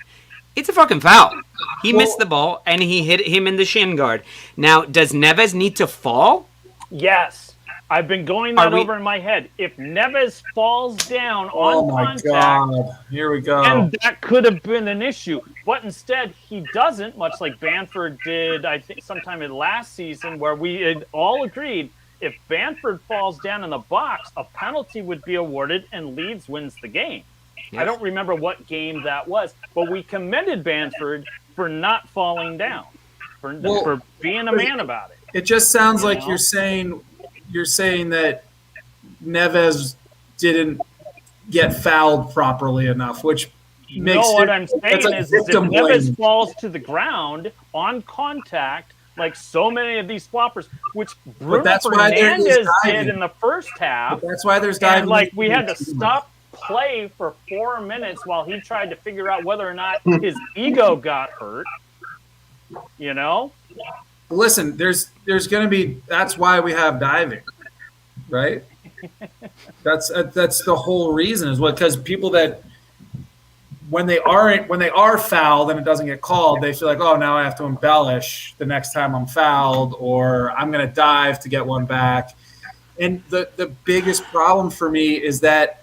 it's a fucking foul. He missed the ball and he hit him in the shin guard. Now, does Neves need to fall? Yes. I've been going that over in my head. If Neves falls down on contact, God. Here we go. and that could have been an issue. But instead, he doesn't, much like Bamford did, I think, sometime in last season, where we had all agreed if Bamford falls down in the box, a penalty would be awarded and Leeds wins the game. Yes. I don't remember what game that was, but we commended Bamford for not falling down, for being a man about it. It just sounds like you're saying that Neves didn't get fouled properly enough, which makes what I'm saying like is if victim Neves blaming. falls to the ground on contact, like so many of these floppers, which Bruno that's why there is Fernandes diving. did in the first half, But that's why there's diving. and like we had to stop play for 4 minutes while he tried to figure out whether or not his ego got hurt. Listen, there's going to be. That's why we have diving, right? That's the whole reason is because people that when they are fouled and it doesn't get called, they feel like, oh, now I have to embellish the next time I'm fouled, or I'm going to dive to get one back. And the biggest problem for me is that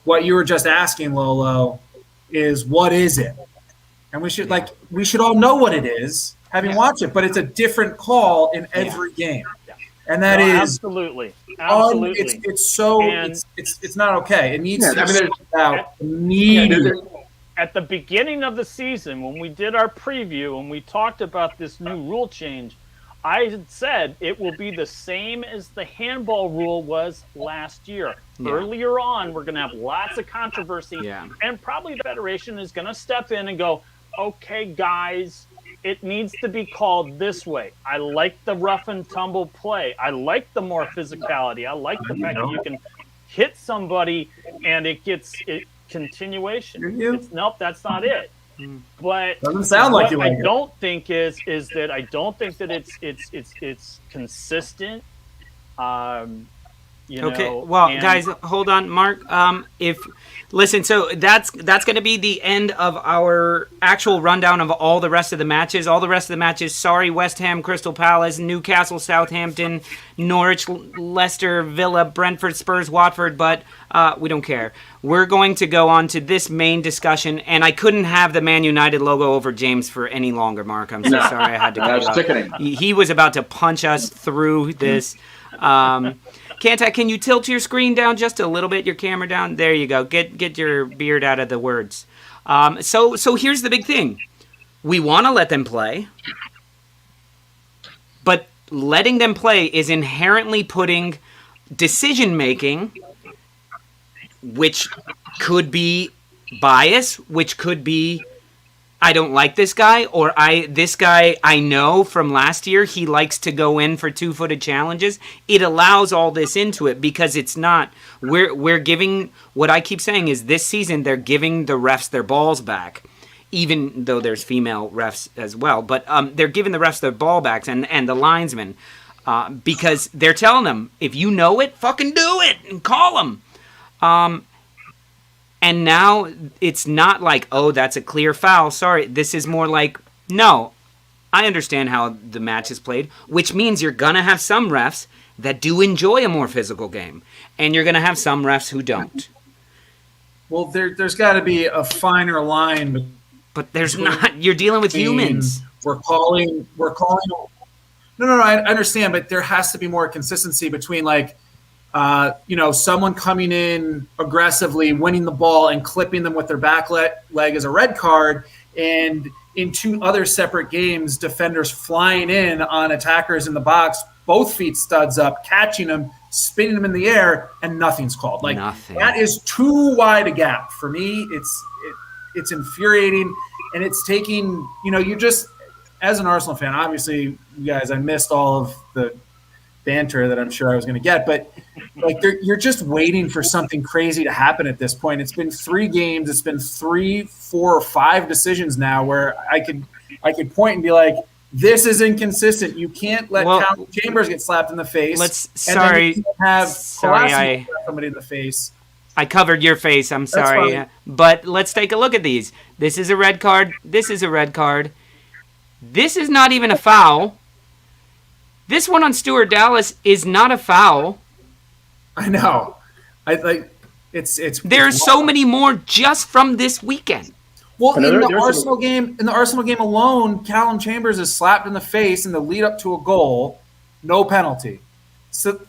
what you were just asking, Lolo, is what is it? And we should all know what it is, having watched it, but it's a different call in every game. And that is absolutely. It's not okay. It needs to be out immediately. At the beginning of the season, when we did our preview and we talked about this new rule change, I had said it will be the same as the handball rule was last year. Yeah. Earlier on, we're going to have lots of controversy, and probably the Federation is going to step in and go, okay, guys, it needs to be called this way. I like the rough and tumble play. I like the more physicality. I like the fact that you can hit somebody and it gets continuation. Nope, that's not it. But doesn't sound like you like I don't think is that I don't think that it's consistent. Okay, well, guys, hold on, Mark. So that's going to be the end of our actual rundown of all the rest of the matches. All the rest of the matches. Sorry, West Ham, Crystal Palace, Newcastle, Southampton, Norwich, Leicester, Villa, Brentford, Spurs, Watford. But we don't care. We're going to go on to this main discussion, and I couldn't have the Man United logo over James for any longer, Mark. I'm so sorry I had to cut it off. He was about to punch us through this. Can you tilt your screen down just a little bit, your camera down? There you go. Get your beard out of the words. So here's the big thing. We want to let them play, but letting them play is inherently putting decision-making, which could be bias, which could be I don't like this guy, or this guy I know from last year, he likes to go in for two-footed challenges. It allows all this into it because it's not, we're giving, what I keep saying is this season they're giving the refs their balls back. even though there's female refs as well. But they're giving the refs their ball backs and the linesmen because they're telling them, if you know it, fucking do it and call them. And now it's not like, oh, that's a clear foul. Sorry. This is more like, no, I understand how the match is played, which means you're going to have some refs that do enjoy a more physical game, and you're going to have some refs who don't. Well, there's got to be a finer line. But there's not. You're dealing with humans. We're calling. No, I understand, but there has to be more consistency between, like, someone coming in aggressively, winning the ball, and clipping them with their back leg as a red card, and in 2 other separate games, defenders flying in on attackers in the box, both feet studs up, catching them, spinning them in the air, and nothing's called. Like, Nothing. That is too wide a gap. For me, it's infuriating, and it's taking, you just, as an Arsenal fan, obviously, you guys, I missed all of the banter that I'm sure I was going to get, but like you're just waiting for something crazy to happen at this point. It's been 3 games. It's been 3, 4, or 5 decisions now where I could point and be like, this is inconsistent. You can't let Chambers get slapped in the face. Somebody in the face. I covered your face. I'm sorry. But let's take a look at these. This is a red card. This is a red card. This is not even a foul. This one on Stuart Dallas is not a foul. I know. It's There are so many more just from this weekend. Well, in the Arsenal game alone, Callum Chambers is slapped in the face in the lead up to a goal, no penalty. So,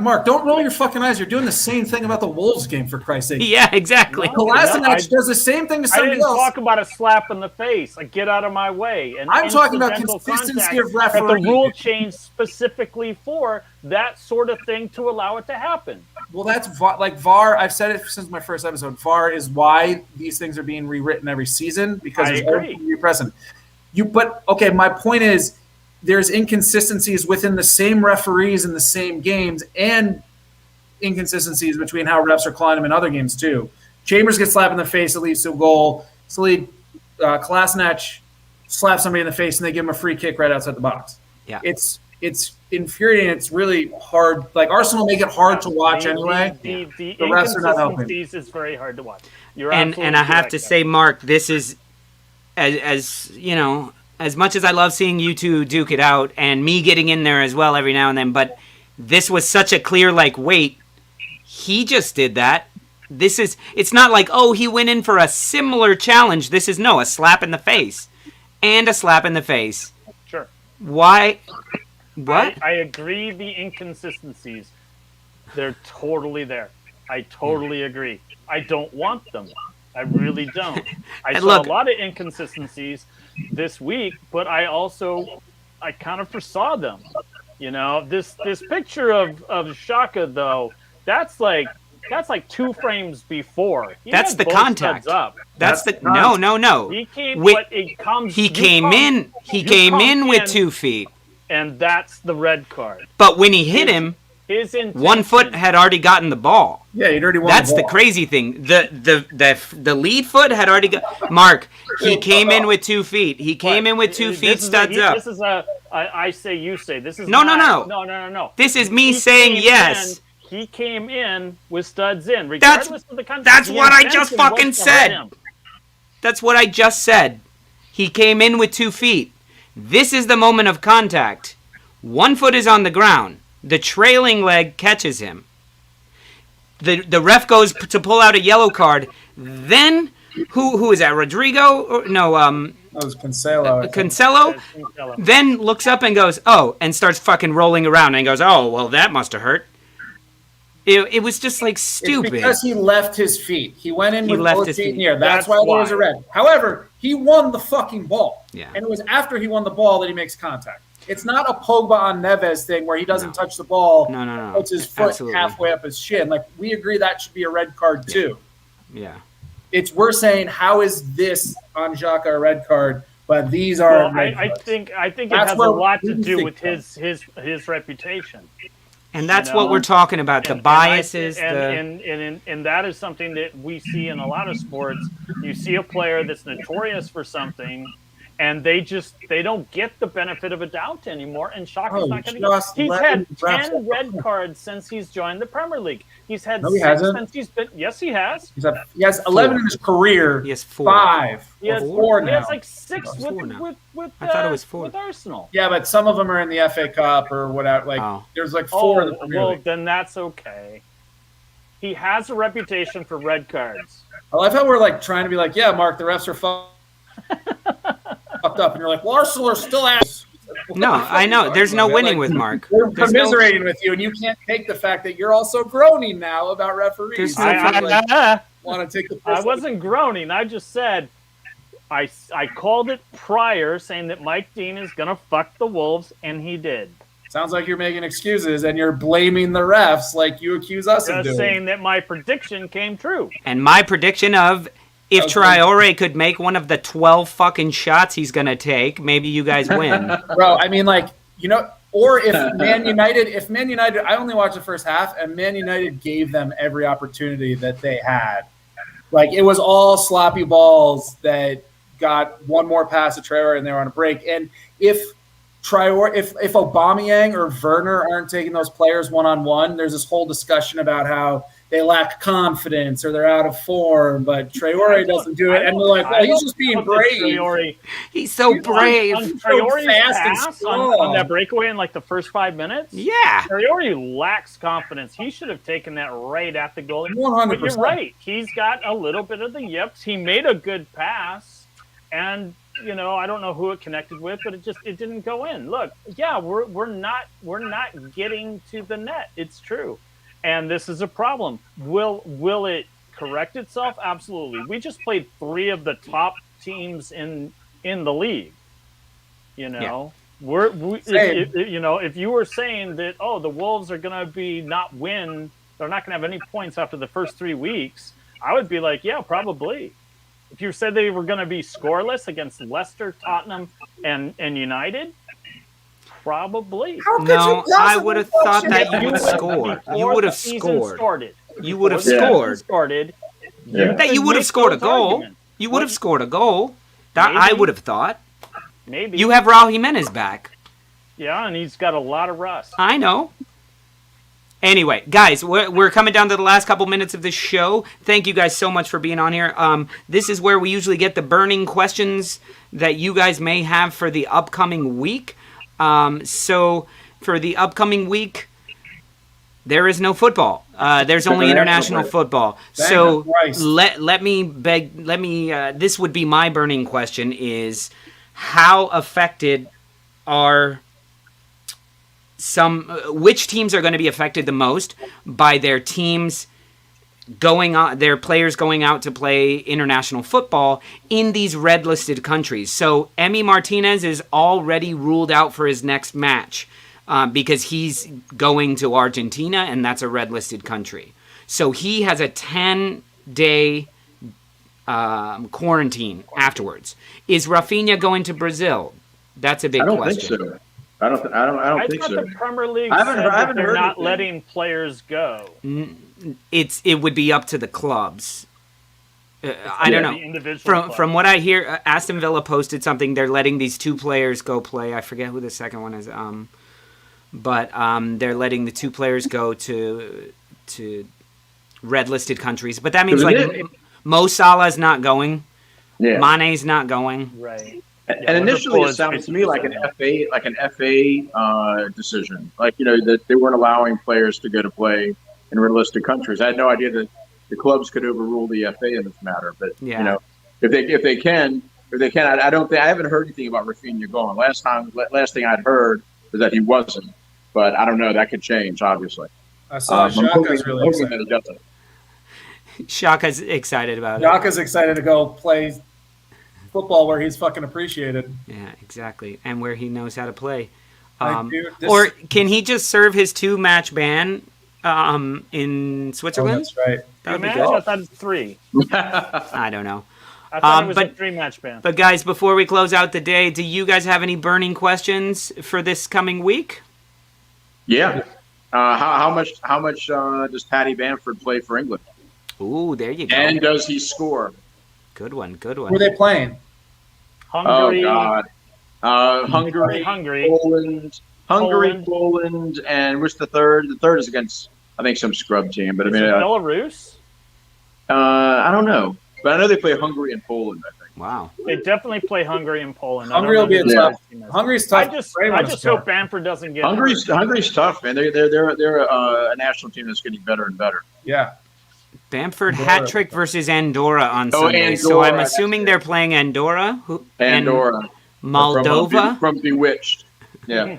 Mark, don't roll your fucking eyes. You're doing the same thing about the Wolves game, for Christ's sake. Yeah, exactly. Kolasinac does the same thing to somebody else. I didn't talk about a slap in the face. Like, get out of my way. And I'm talking about consistency of refereeing. But the rule changed specifically for that sort of thing to allow it to happen. Well, that's like VAR. I've said it since my first episode. VAR is why these things are being rewritten every season because there's everything present. But okay, my point is, there's inconsistencies within the same referees in the same games and inconsistencies between how refs are calling them in other games too. Chambers gets slapped in the face, it leads to a goal. Kolasinac slaps somebody in the face and they give him a free kick right outside the box. Yeah. It's infuriating. It's really hard. Like, Arsenal make it hard to watch anyway. The refs are not helping. inconsistencies is very hard to watch. And I have to say, Mark, this is, as you know, as much as I love seeing you two duke it out and me getting in there as well every now and then, but this was such a clear, like, wait, he just did that. It's not like, oh, he went in for a similar challenge. This is, a slap in the face. And a slap in the face. Sure. Why? What? I agree the inconsistencies. They're totally there. I totally agree. I don't want them. I really don't. I saw a lot of inconsistencies this week, but I kind of foresaw them. This picture of Xhaka, though, that's like 2 frames before. That's the contact. Up. That's the no. He came. He came in with 2 feet, and that's the red card. But when he hit him, his intention, 1 foot had already gotten the ball. Yeah, he'd already won. That's the the crazy thing. The lead foot had already got. Mark, he came in with 2 feet. He came in with 2 feet, studs up. This is I say, you say. This is no. This is me saying yes. He came in with studs in, regardless of the context. That's what I just fucking said. That's what I just said. He came in with 2 feet. This is the moment of contact. 1 foot is on the ground. The trailing leg catches him. The ref goes to pull out a yellow card. Then, who is that? Rodrigo? That was Cancelo. Cancelo then looks up and goes, oh, and starts fucking rolling around and goes, oh, well, that must have hurt. It was just like stupid. It's because he left his feet. He went in with both feet in the air. That's why there was a red. However, he won the fucking ball. Yeah. And it was after he won the ball that he makes contact. It's not a Pogba on Neves thing where he doesn't touch the ball. No. Puts his foot halfway up his shin. Like, we agree that should be a red card too. Yeah. We're saying, how is this on Xhaka a red card, but these are. Well, I think it has a lot to do with his reputation. And that's what we're talking about, the biases. And that is something that we see in a lot of sports. You see a player that's notorious for something, and they don't get the benefit of a doubt anymore. And Xhaka's not going to. He's had 10 red cards since he's joined the Premier League. He's had 6 since he's been. Yes, he has. He has 11 in his career. He has 4. 5. He has 4 now. He has like 6 with I thought it was 4 with Arsenal. Yeah, but some of them are in the FA Cup or whatever. Like there's like 4 in the Premier League. Then that's okay. He has a reputation for red cards. I love how we're like trying to be like, yeah, Mark, the refs are fucked up, and you're like, well, Arsenal are still ass. No, I know. There's no winning with Mark. We're commiserating with you, and you can't take the fact that you're also groaning now about referees. I want to take the I wasn't groaning. I just said I called it prior, saying that Mike Dean is going to fuck the Wolves, and he did. Sounds like you're making excuses, and you're blaming the refs like you accuse us of doing. Just saying that my prediction came true. And my prediction of if Traore could make one of the 12 fucking shots he's going to take, maybe you guys win. Bro, I mean, like, or if Man United, I only watched the first half, and Man United gave them every opportunity that they had. Like, it was all sloppy balls that got one more pass to Traore, and they were on a break. And if Aubameyang or Werner aren't taking those players one-on-one, there's this whole discussion about how they lack confidence or they're out of form, but Traore doesn't do it. And we're like, well, he's just being brave. He's so brave. Traore's pass on that breakaway in like the first 5 minutes? Yeah. Traore lacks confidence. He should have taken that right at the goal. 100%. But you're right. He's got a little bit of the yips. He made a good pass, and I don't know who it connected with, but it didn't go in. Look, yeah, we're not getting to the net. It's true. And this is a problem. Will it correct itself? Absolutely. We just played 3 of the top teams in the league. Yeah. If you were saying that, the Wolves are going to not win, they're not going to have any points after the first 3 weeks, I would be like, yeah, probably. If you said they were going to be scoreless against Leicester, Tottenham, and United, probably. No, I would have thought that you would score. You would have scored. You would have scored. That you would have scored a goal. You would have scored a goal. That I would have thought. Maybe. You have Raul Jimenez back. Yeah, and he's got a lot of rust. I know. Anyway, guys, we're coming down to the last couple minutes of this show. Thank you guys so much for being on here. This is where we usually get the burning questions that you guys may have for the upcoming week. So for the upcoming week, there is no football. There's only international football. So let me this would be my burning question is how affected are which teams are going to be affected the most by their teams their players going out to play international football in these red listed countries. So Emi Martinez is already ruled out for his next match because he's going to Argentina, and that's a red listed country. So he has a 10-day quarantine afterwards. Is Rafinha going to Brazil? That's a big question. I don't think so. I think so. The Premier League said they're not letting players go. It would be up to the clubs. I don't know. From what I hear, Aston Villa posted something. They're letting these 2 players go play. I forget who the second one is. But they're letting the 2 players go to red listed countries. But that means Mo Salah's not going. Yeah. Mane's not going. Right. And initially, it sounded to me like an FA decision, that they weren't allowing players to go to play in realistic countries. I had no idea that the clubs could overrule the FA in this matter. But if they can, I don't think I haven't heard anything about Rafinha going. Last thing I'd heard was that he wasn't, but I don't know. That could change, obviously. I saw Xhaka's really excited. That he doesn't. Xhaka's excited about it. Xhaka's excited to go play football where he's fucking appreciated. Yeah, exactly. And where he knows how to play. Or can he just serve his 2-match ban in Switzerland? That's right. That would be good. I thought it's 3. I don't know. I thought it was a 3-match ban. But guys, before we close out the day, do you guys have any burning questions for this coming week? Yeah. How much does Paddy Bamford play for England? Ooh, there you go. And does he score? Good one. Good one. Who are they playing? Hungary. Oh God. Hungary. Poland, and what's the third? The third is against, I think, some scrub team. But Is I mean, it Belarus? I don't know, but I know they play Hungary and Poland. I think. Wow. They definitely play Hungary and Poland. Hungary will be a tough. Yeah. Hungary's tough. I just hope Bamford doesn't get Hungary's hurt. tough, man. They're a national team that's getting better and better. Yeah. Bamford hat trick versus Andorra on Sunday. So I'm assuming they're playing Andorra. Andorra. And Moldova. From Bewitched. Yeah.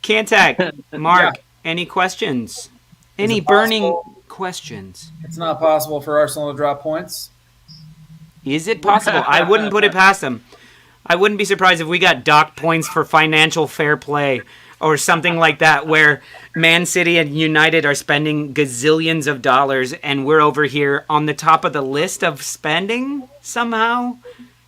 Cantac, Mark, any questions? Any burning questions? It's not possible for Arsenal to drop points. Is it possible? I wouldn't put it past them. I wouldn't be surprised if we got docked points for financial fair play or something like that, where Man City and United are spending gazillions of dollars and we're over here on the top of the list of spending somehow.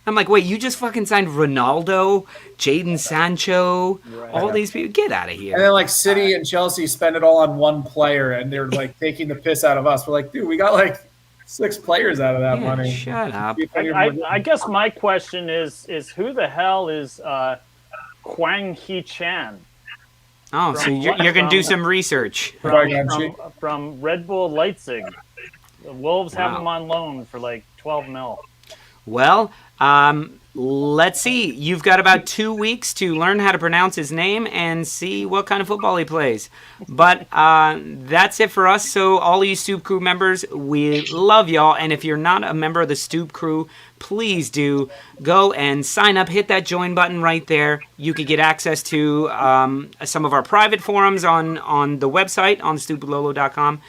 I'm like, wait, you just fucking signed Ronaldo, Jadon Sancho, all these people. Get out of here. And then like City and Chelsea spend it all on one player, and they're like taking the piss out of us. We're like, dude, we got like 6 players out of that money. Shut up. I guess my question is who the hell is Kwang Hee-chan? Oh, so you're going to do some research. From Red Bull Leipzig. The Wolves have him on loan for like 12 mil. Well, let's see. You've got about 2 weeks to learn how to pronounce his name and see what kind of football he plays. But that's it for us. So all you Stoop Crew members, we love y'all. And if you're not a member of the Stoop Crew, please do go and sign up. Hit that join button right there. You could get access to some of our private forums on the website, on stupidlolo.com.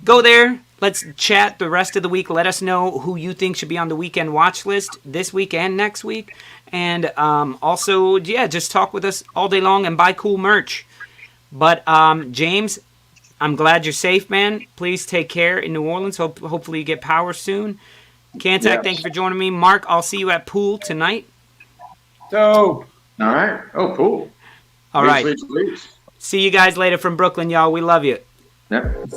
Go there. Let's chat the rest of the week. Let us know who you think should be on the weekend watch list this week and next week. And also, just talk with us all day long and buy cool merch. But, James, I'm glad you're safe, man. Please take care in New Orleans. Hopefully you get power soon. Cantac, thank you for joining me. Mark, I'll see you at pool tonight. Dope. All right. Oh, cool. All right. See you guys later from Brooklyn, y'all. We love you. Yep.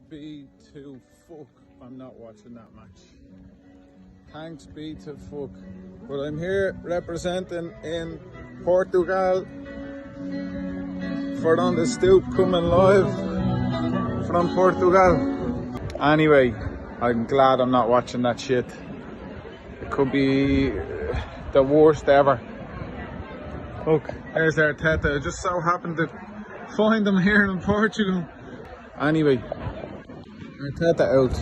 Be to fuck, I'm not watching that match. Thanks be to fuck. But I'm here representing in Portugal for on the Stoop, coming live from Portugal. Anyway, I'm glad I'm not watching that shit. It could be the worst ever. Look, there's Arteta. I just so happened to find him here in Portugal. Anyway, Arteta out.